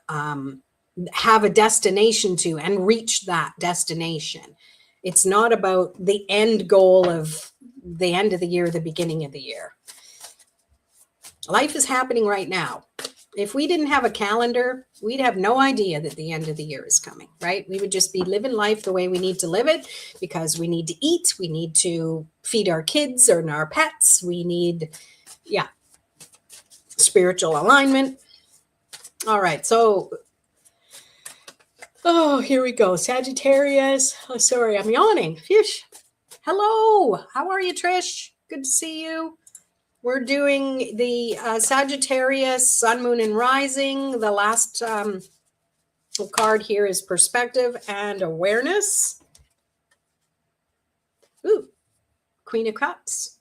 have a destination to and reach that destination. It's not about the end goal of the end of the year, the beginning of the year. Life is happening right now. If we didn't have a calendar, we'd have no idea that the end of the year is coming, right? We would just be living life the way we need to live it, because we need to eat, we need to feed our kids or our pets, we need, spiritual alignment. All right, so Oh, here we go. Sagittarius. Oh, sorry, I'm yawning. Phew. Hello. How are you, Trish? Good to see you. We're doing the Sagittarius, Sun, Moon, and Rising. The last card here is Perspective and Awareness. Ooh, Queen of Cups.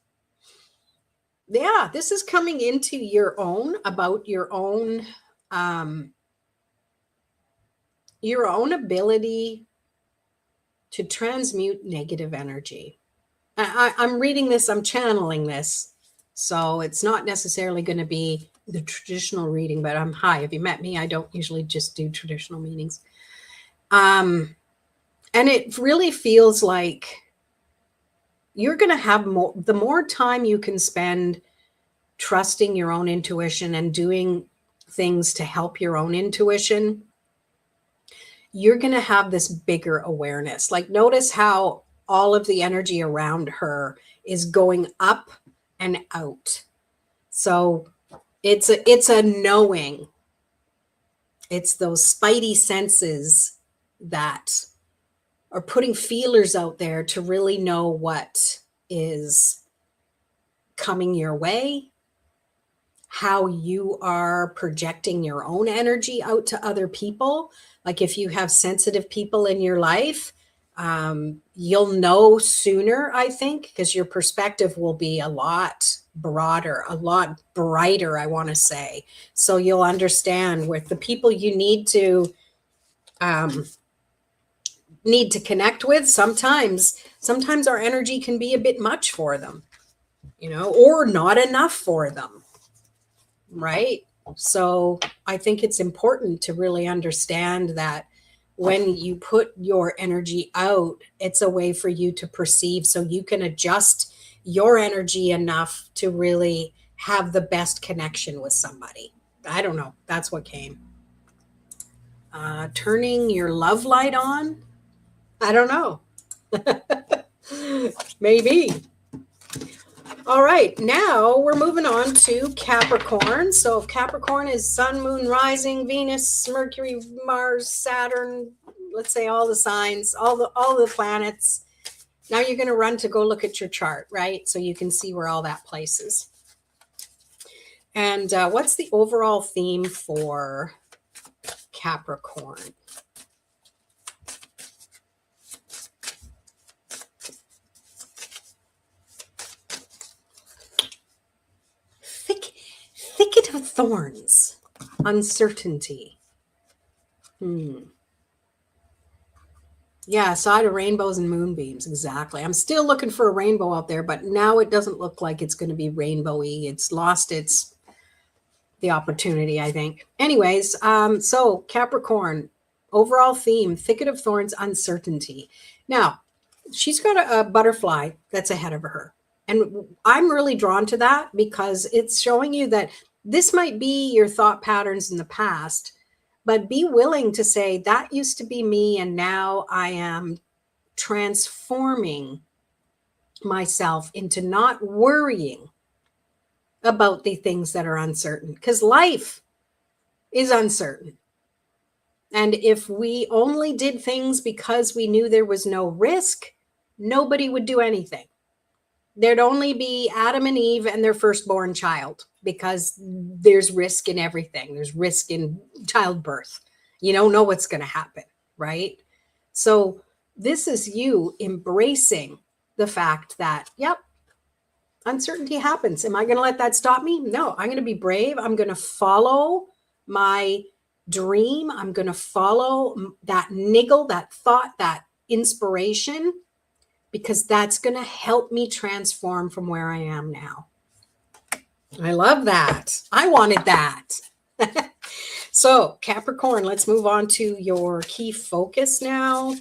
Yeah, this is coming into your own, about your own ability to transmute negative energy. I'm reading this, I'm channeling this. So it's not necessarily going to be the traditional reading, but hi, have you met me? I don't usually just do traditional meetings. And it really feels like you're going to have more, the more time you can spend trusting your own intuition and doing things to help your own intuition, you're going to have this bigger awareness. Like, notice how all of the energy around her is going up and out. So it's a knowing. It's those spidey senses that are putting feelers out there to really know what is coming your way, how you are projecting your own energy out to other people. Like, if you have sensitive people in your life, you'll know sooner, I think, because your perspective will be a lot broader, a lot brighter, I want to say. So you'll understand with the people you need to connect with. Sometimes our energy can be a bit much for them, or not enough for them, right? So I think it's important to really understand that when you put your energy out, it's a way for you to perceive, so you can adjust your energy enough to really have the best connection with somebody. I don't know. That's what came. Turning your love light on. I don't know. Maybe. All right, now we're moving on to Capricorn. So if Capricorn is Sun, Moon, Rising, Venus, Mercury, Mars, Saturn, let's say all the signs, all the planets. Now you're going to run to go look at your chart, right? So you can see where all that places. And what's the overall theme for Capricorn? Thicket of thorns, uncertainty. Yeah, side of rainbows and moonbeams. Exactly. I'm still looking for a rainbow out there, but now it doesn't look like it's going to be rainbowy. It's lost the opportunity, I think. Anyways, so Capricorn, overall theme, thicket of thorns, uncertainty. Now, she's got a butterfly that's ahead of her. And I'm really drawn to that because it's showing you that this might be your thought patterns in the past, but be willing to say that used to be me and now I am transforming myself into not worrying about the things that are uncertain, because life is uncertain. And if we only did things because we knew there was no risk, nobody would do anything. There'd only be Adam and Eve and their firstborn child, because there's risk in everything. There's risk in childbirth. You don't know what's going to happen, right? So this is you embracing the fact that, yep, uncertainty happens. Am I going to let that stop me? No, I'm going to be brave. I'm going to follow my dream. I'm going to follow that niggle, that thought, that inspiration, because that's going to help me transform from where I am now. I love that. I wanted that. So Capricorn, let's move on to your key focus now.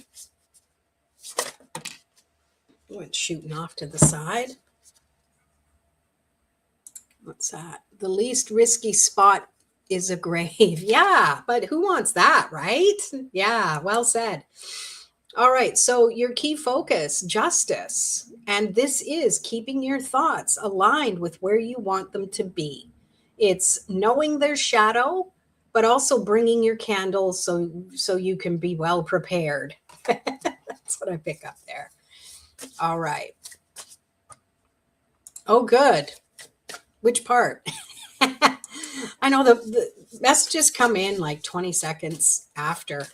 Oh, it's shooting off to the side. What's that? The least risky spot is a grave. Yeah, but who wants that, right? Yeah, well said. All right, so your key focus, justice. And this is keeping your thoughts aligned with where you want them to be. It's knowing their shadow, but also bringing your candles so you can be well prepared. That's what I pick up there. All right. Oh, good. Which part? I know the messages come in like 20 seconds after.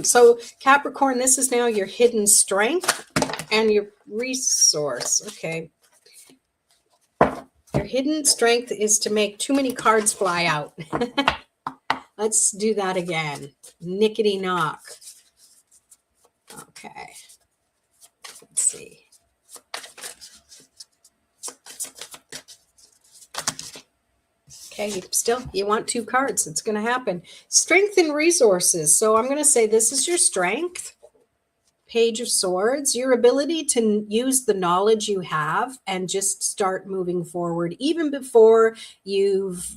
So Capricorn, this is now your hidden strength and your resource. Okay. Your hidden strength is to make too many cards fly out. Let's do that again. Nickety knock. Okay. Let's see. Okay, still, you want 2 cards. It's going to happen. Strength and resources. So I'm going to say this is your strength. Page of Swords, your ability to use the knowledge you have and just start moving forward, even before you've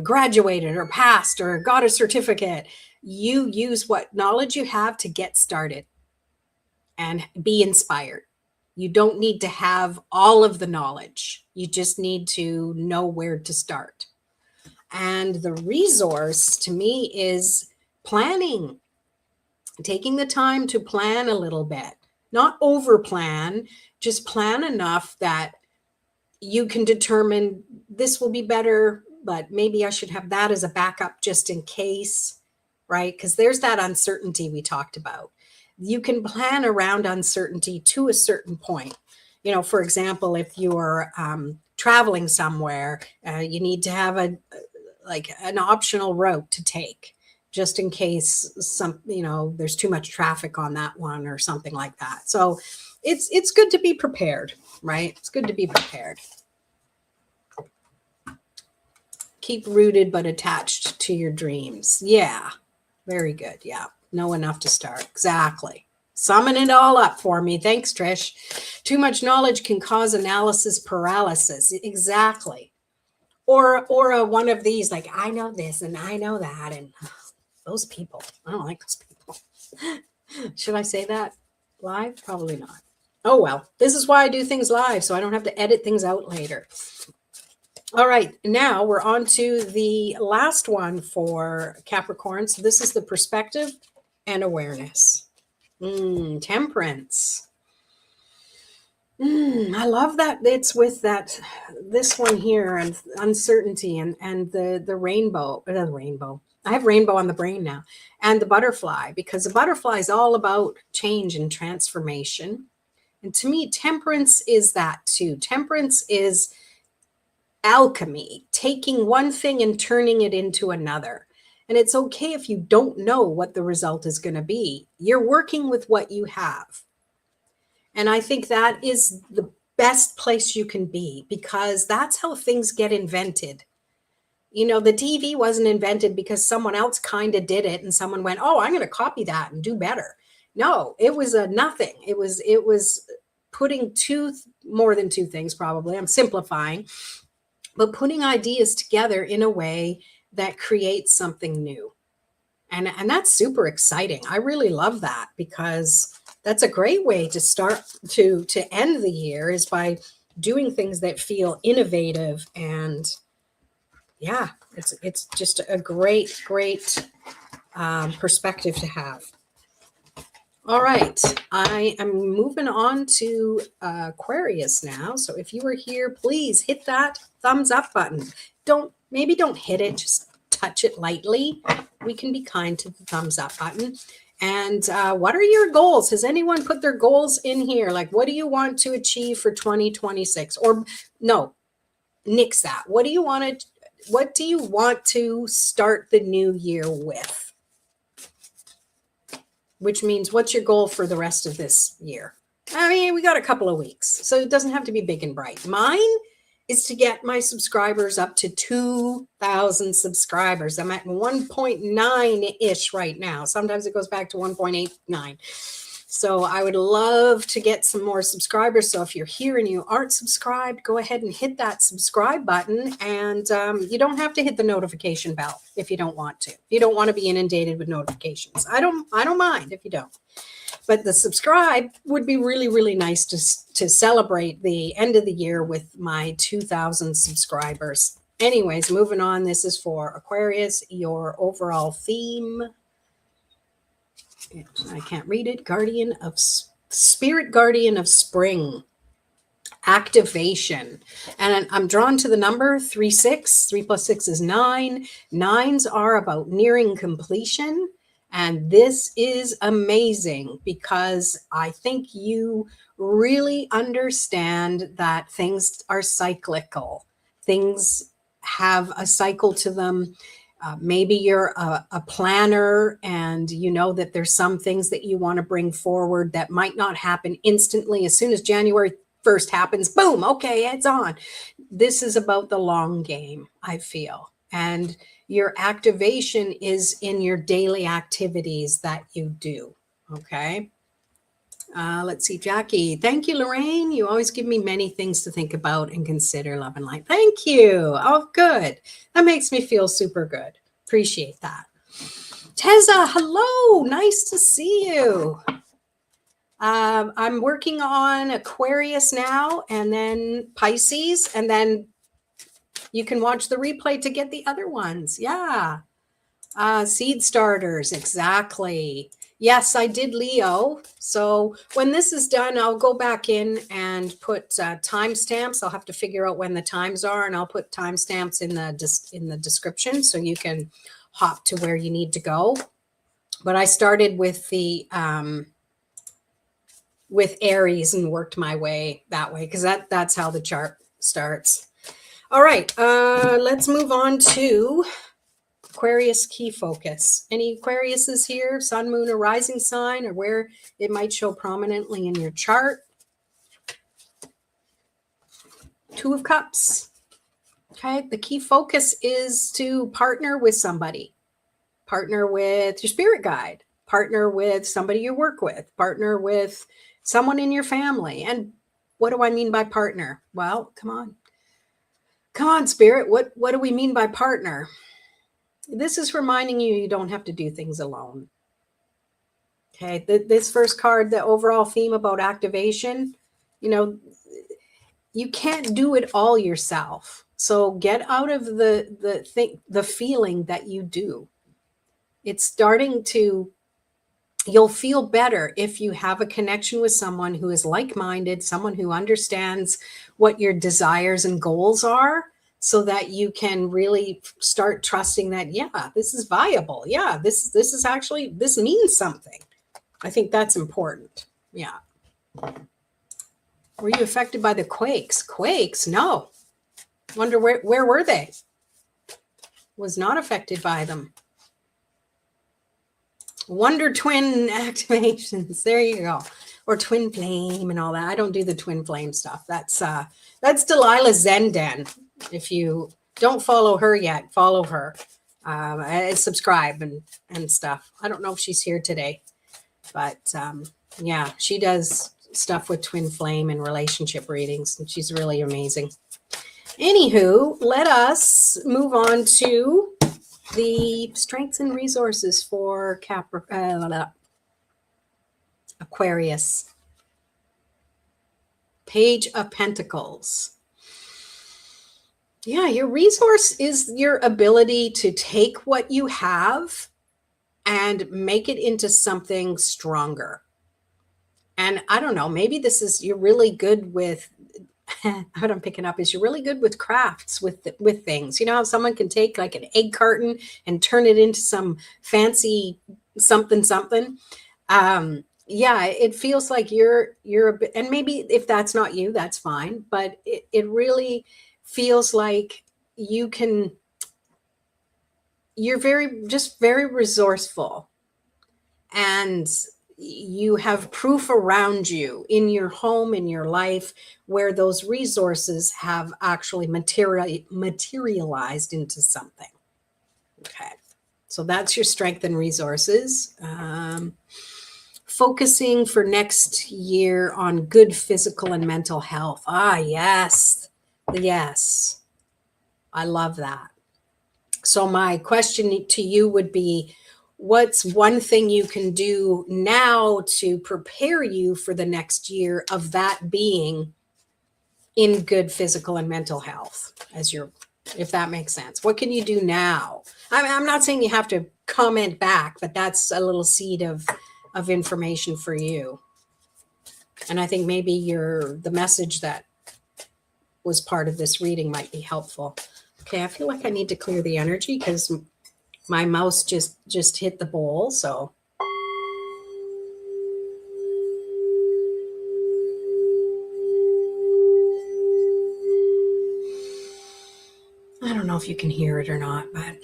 graduated or passed or got a certificate. You use what knowledge you have to get started and be inspired. You don't need to have all of the knowledge. You just need to know where to start. And the resource to me is planning. Taking the time to plan a little bit, not over plan, just plan enough that you can determine this will be better, but maybe I should have that as a backup just in case, right? Because there's that uncertainty we talked about. You can plan around uncertainty to a certain point. You know, for example, if you're traveling somewhere, you need to have an optional route to take, just in case there's too much traffic on that one or something like that. So it's good to be prepared, right? It's good to be prepared. Keep rooted but attached to your dreams. Yeah, very good. Yeah, know enough to start. Exactly. Summon it all up for me. Thanks, Trish. Too much knowledge can cause analysis paralysis. Exactly. Or one of these, like, I know this and I know that, and those people. I don't like those people. Should I say that live? Probably not. Oh, well, this is why I do things live, so I don't have to edit things out later. All right, now we're on to the last one for Capricorn. So this is the perspective and awareness. Temperance. I love that it's with this one here, and uncertainty and the rainbow. I have rainbow on the brain now, and the butterfly, because the butterfly is all about change and transformation. And to me, temperance is that too. Temperance is alchemy, taking one thing and turning it into another. And it's okay if you don't know what the result is going to be. You're working with what you have. And I think that is the best place you can be, because that's how things get invented. You know, the TV wasn't invented because someone else kind of did it and someone went, oh, I'm going to copy that and do better. No, it was a nothing. It was putting more than two things, probably. I'm simplifying, but putting ideas together in a way that creates something new. And that's super exciting. I really love that, because that's a great way to start to end the year, is by doing things that feel innovative. And yeah, it's just a great perspective to have. All right, I am moving on to Aquarius now. So if you are here, please hit that thumbs up button. Maybe don't hit it, just touch it lightly. We can be kind to the thumbs up button. And what are your goals? Has anyone put their goals in here? Like, what do you want to achieve for 2026? Or no, nix that. What do you want to start the new year with? Which means, what's your goal for the rest of this year? I mean, we got a couple of weeks, so it doesn't have to be big and bright. Mine is to get my subscribers up to 2,000 subscribers. I'm at 1.9-ish right now. Sometimes it goes back to 1.89. So I would love to get some more subscribers. So if you're here and you aren't subscribed, go ahead and hit that subscribe button. And you don't have to hit the notification bell if you don't want to. If you don't want to be inundated with notifications, I don't mind if you don't. But the subscribe would be really, really nice to celebrate the end of the year with my 2,000 subscribers. Anyways, moving on. This is for Aquarius, your overall theme. I can't read it. Spirit guardian of spring. Activation. And I'm drawn to the number 3-6. 3 plus 6 is 9. Nines are about nearing completion. And this is amazing because I think you really understand that things are cyclical. Things have a cycle to them. Maybe you're a planner and you know that there's some things that you want to bring forward that might not happen instantly. As soon as January 1st happens, boom, okay, it's on. This is about the long game, I feel. And your activation is in your daily activities that you do. Okay. Let's see, Jackie. Thank you, Lorraine. You always give me many things to think about and consider, love and light. Thank you. Oh, good. That makes me feel super good. Appreciate that. Teza, hello. Nice to see you. I'm working on Aquarius now and then Pisces, and then you can watch the replay to get the other ones. Yeah. Seed starters. Exactly. Yes, I did Leo. So when this is done, I'll go back in and put timestamps. I'll have to figure out when the times are, and I'll put timestamps in the description so you can hop to where you need to go. But I started with the with Aries and worked my way that way because that's how the chart starts. All right, let's move on to Aquarius key focus. Any Aquariuses here? Sun, moon, or rising sign, or where it might show prominently in your chart? Two of Cups. Okay, the key focus is to partner with somebody. Partner with your spirit guide. Partner with somebody you work with. Partner with someone in your family. And what do I mean by partner? Well, come on. Come on, spirit. What do we mean by partner? This is reminding you you don't have to do things alone. Okay, this first card, the overall theme about activation, you know, you can't do it all yourself. So get out of the feeling that you do. It's starting to, you'll feel better if you have a connection with someone who is like-minded, someone who understands what your desires and goals are, so that you can really start trusting that, yeah, this is viable. Yeah, this is actually, this means something. I think that's important. Yeah. Were you affected by the quakes? Quakes? No. Wonder where were they? Was not affected by them. Wonder twin activations. There you go. Or twin flame and all that. I don't do the twin flame stuff. That's Delilah Zenden. If you don't follow her yet, follow her. Subscribe and stuff. I don't know if she's here today, but yeah, she does stuff with twin flame and relationship readings, and she's really amazing. Anywho, let us move on to the strengths and resources for Aquarius. Page of Pentacles. Yeah, your resource is your ability to take what you have and make it into something stronger. And I don't know, maybe this is, you're really good with, what I'm picking up is you're really good with crafts, with things. You know how someone can take like an egg carton and turn it into some fancy something. Yeah, it feels like you're a bit, and maybe if that's not you, that's fine. But it really feels like you're very resourceful, and you have proof around you in your home, in your life, where those resources have actually materialized into something. Okay, so that's your strength and resources. Focusing for next year on good physical and mental health. Yes. I love that. So my question to you would be, what's one thing you can do now to prepare you for the next year of that being in good physical and mental health as you're if that makes sense. What can you do now? I'm not saying you have to comment back, but that's a little seed of information for you. And I think maybe the message that was part of this reading might be helpful. Okay, I feel like I need to clear the energy because my mouse just hit the bowl. So I don't know if you can hear it or not, but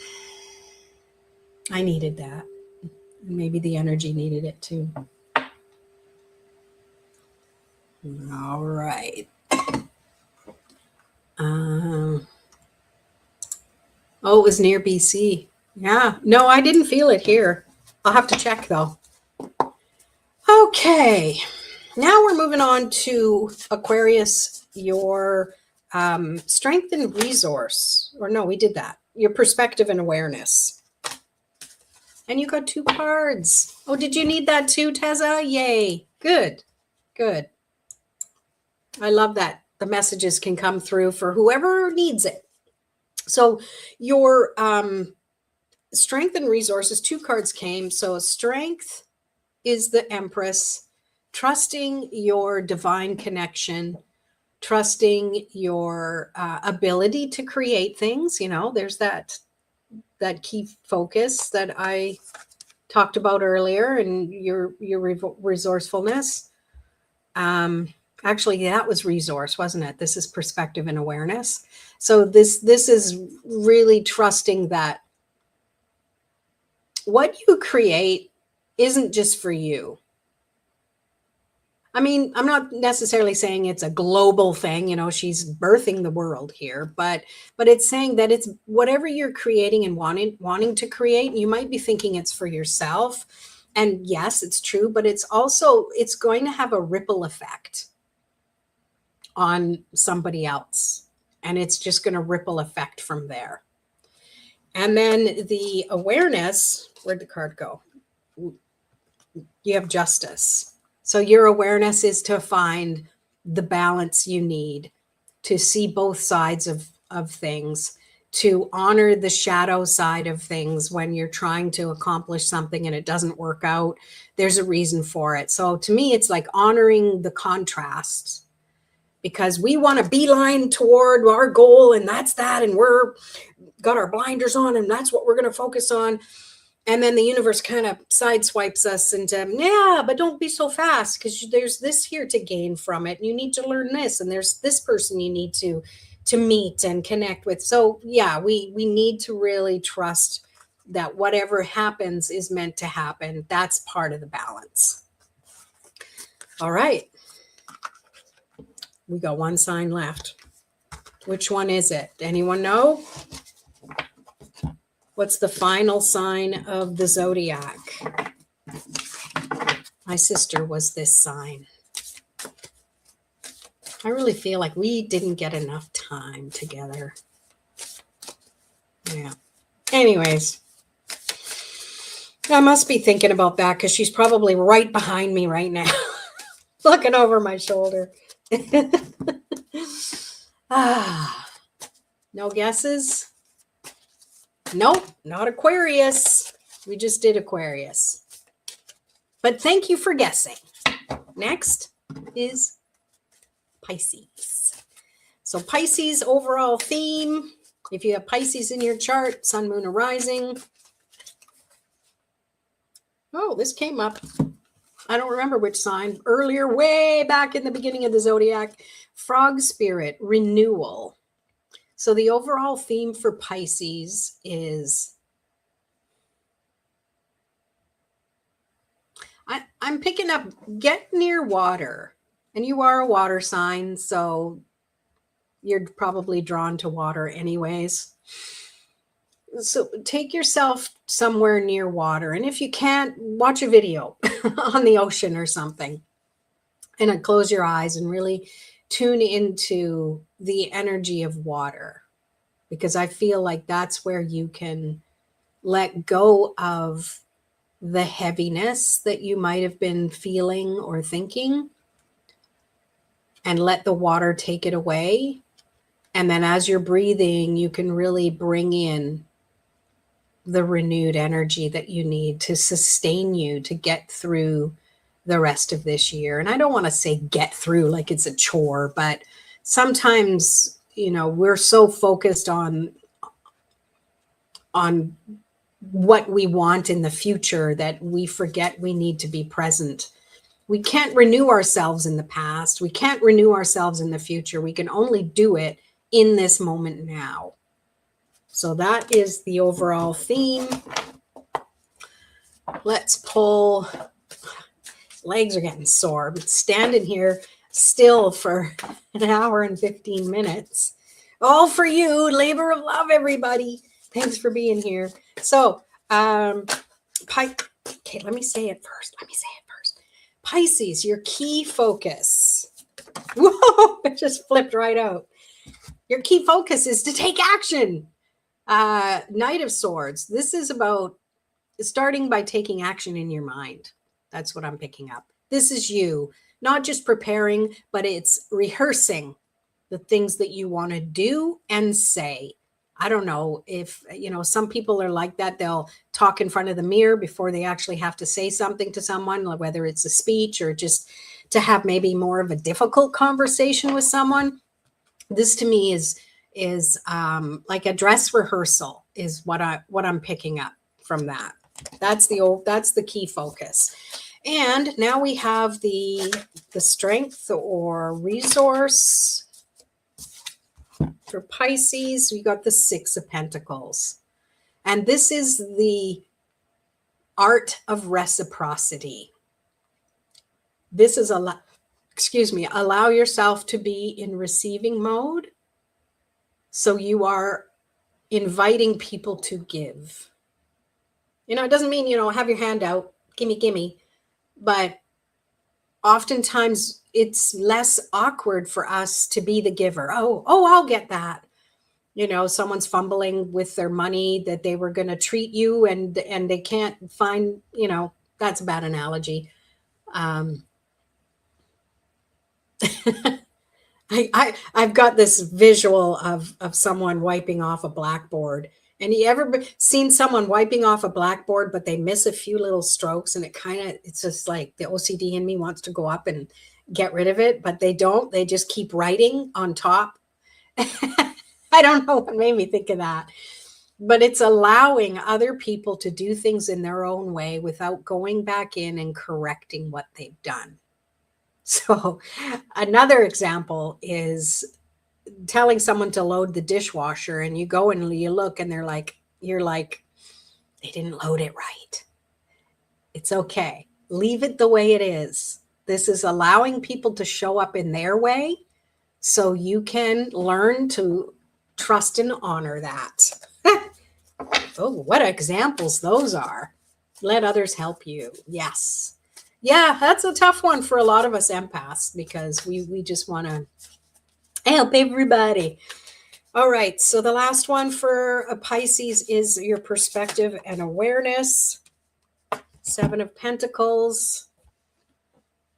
I needed that. And maybe the energy needed it too. All right. Oh, it was near BC. Yeah. No, I didn't feel it here. I'll have to check though. Okay. Now we're moving on to Aquarius, your strength and resource. Or no, we did that. Your perspective and awareness. And you got 2 cards. Oh, did you need that too, Teza? Yay. Good. Good. I love that the messages can come through for whoever needs it. So your strength and resources, 2 cards came. So strength is the Empress, trusting your divine connection, trusting your ability to create things. You know, there's that key focus that I talked about earlier, and your resourcefulness. Actually, that was resource, wasn't it? This is perspective and awareness. So this is really trusting that what you create isn't just for you. I mean, I'm not necessarily saying it's a global thing, you know, she's birthing the world here, but it's saying that it's whatever you're creating and wanting to create, you might be thinking it's for yourself. And yes, it's true, but it's going to have a ripple effect on somebody else. And it's just going to ripple effect from there. And then the awareness, where'd the card go? You have justice. So your awareness is to find the balance you need, to see both sides of things, to honor the shadow side of things when you're trying to accomplish something and it doesn't work out. There's a reason for it. So to me, it's like honoring the contrasts, because we want to beeline toward our goal, and that's that, and we're got our blinders on, and that's what we're going to focus on. And then the universe kind of sideswipes us into, yeah, but don't be so fast, because there's this here to gain from it. You need to learn this, and there's this person you need to meet and connect with. So yeah, we need to really trust that whatever happens is meant to happen. That's part of the balance. All right. We got 1 sign left. Which one is it? Anyone know? What's the final sign of the zodiac? My sister was this sign. I really feel like we didn't get enough time together. Yeah. Anyways, I must be thinking about that because she's probably right behind me right now, looking over my shoulder. No guesses? Nope, not Aquarius. We just did Aquarius. But thank you for guessing. Next is Pisces. So Pisces overall theme. If you have Pisces in your chart, sun, moon, or rising. Oh, this came up. I don't remember which sign. Earlier, way back in the beginning of the zodiac. Frog spirit, renewal. So the overall theme for Pisces is, I'm picking up, get near water. And you are a water sign, so you're probably drawn to water anyways. So take yourself somewhere near water. And if you can't, watch a video on the ocean or something. And then close your eyes and really tune into the energy of water. Because I feel like that's where you can let go of the heaviness that you might have been feeling or thinking, and let the water take it away. And then as you're breathing, you can really bring in the renewed energy that you need to sustain you to get through the rest of this year. And I don't want to say get through like it's a chore, but sometimes, you know, we're so focused on what we want in the future that we forget we need to be present. We can't renew ourselves in the past. We can't renew ourselves in the future. We can only do it in this moment now. So that is the overall theme. Let's pull. Legs are getting sore, but standing here still for an hour and 15 minutes. All for you, labor of love, everybody. Thanks for being here. So, okay, let me say it first. Pisces, your key focus. Whoa, it just flipped right out. Your key focus is to take action. Knight of Swords. This is about starting by taking action in your mind. That's what I'm picking up. This is you, not just preparing, but it's rehearsing the things that you want to do and say. I don't know if, you know, some people are like that. They'll talk in front of the mirror before they actually have to say something to someone, whether it's a speech or just to have maybe more of a difficult conversation with someone. This to me is like a dress rehearsal is what I'm picking up from that. That's the key focus. And now we have the strength or resource for Pisces. We got the Six of Pentacles. And this is the art of reciprocity. This is allow yourself to be in receiving mode. So you are inviting people to give. You know, it doesn't mean, you know, have your hand out, gimme, but oftentimes it's less awkward for us to be the giver. Oh, I'll get that. You know, someone's fumbling with their money that they were going to treat you and they can't find, you know, that's a bad analogy. I've got this visual of someone wiping off a blackboard. And you ever seen someone wiping off a blackboard, but they miss a few little strokes and it's just like the OCD in me wants to go up and get rid of it, but they don't. They just keep writing on top. I don't know what made me think of that, but it's allowing other people to do things in their own way without going back in and correcting what they've done. So another example is telling someone to load the dishwasher and you go and you look and you're like, they didn't load it right. It's okay. Leave it the way it is. This is allowing people to show up in their way so you can learn to trust and honor that. Oh, what examples those are. Let others help you. Yes. Yeah, that's a tough one for a lot of us empaths because we just want to help everybody. All right. So the last one for a Pisces is your perspective and awareness. Seven of Pentacles.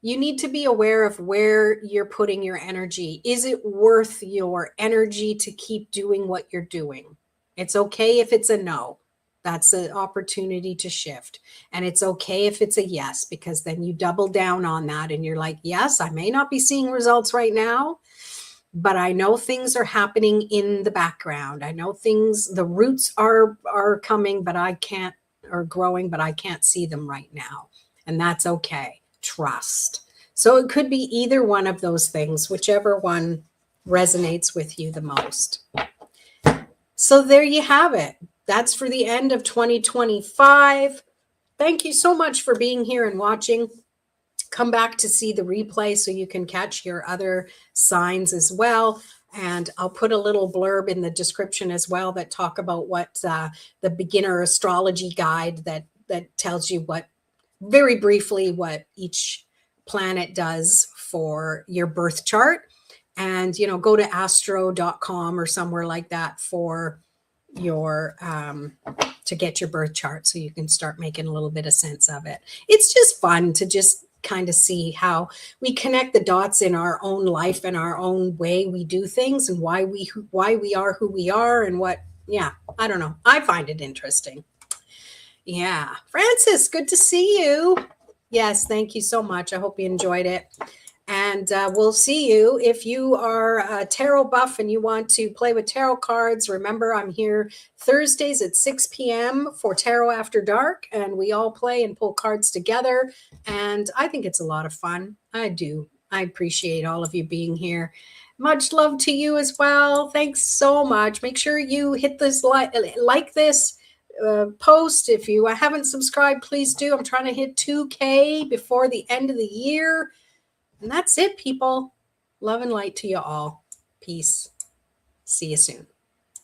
You need to be aware of where you're putting your energy. Is it worth your energy to keep doing what you're doing? It's okay if it's a no. That's an opportunity to shift. And it's okay if it's a yes, because then you double down on that and you're like, yes, I may not be seeing results right now, but I know things are happening in the background. I know the roots are coming, but I can't, or growing, but I can't see them right now. And that's okay. Trust. So it could be either one of those things, whichever one resonates with you the most. So there you have it. That's for the end of 2025. Thank you so much for being here and watching. Come back to see the replay so you can catch your other signs as well. And I'll put a little blurb in the description as well that talk about what the beginner astrology guide that tells you very briefly what each planet does for your birth chart. And, you know, go to astro.com or somewhere like that for your to get your birth chart so you can start making a little bit of sense of it. It's just fun to just kind of see how we connect the dots in our own life and our own way we do things, and why we are who we are, and what, yeah, I don't know. I find it interesting. Yeah. Francis, good to see you. Yes, thank you so much. I hope you enjoyed it. And we'll see you. If you are a tarot buff and you want to play with tarot cards, remember I'm here Thursdays at 6 p.m. for Tarot After Dark, and we all play and pull cards together. And I think it's a lot of fun. I do. I appreciate all of you being here. Much love to you as well. Thanks so much. Make sure you hit this like this post. If you haven't subscribed, please do. I'm trying to hit 2K before the end of the year. And that's it, people. Love and light to you all. Peace. See you soon.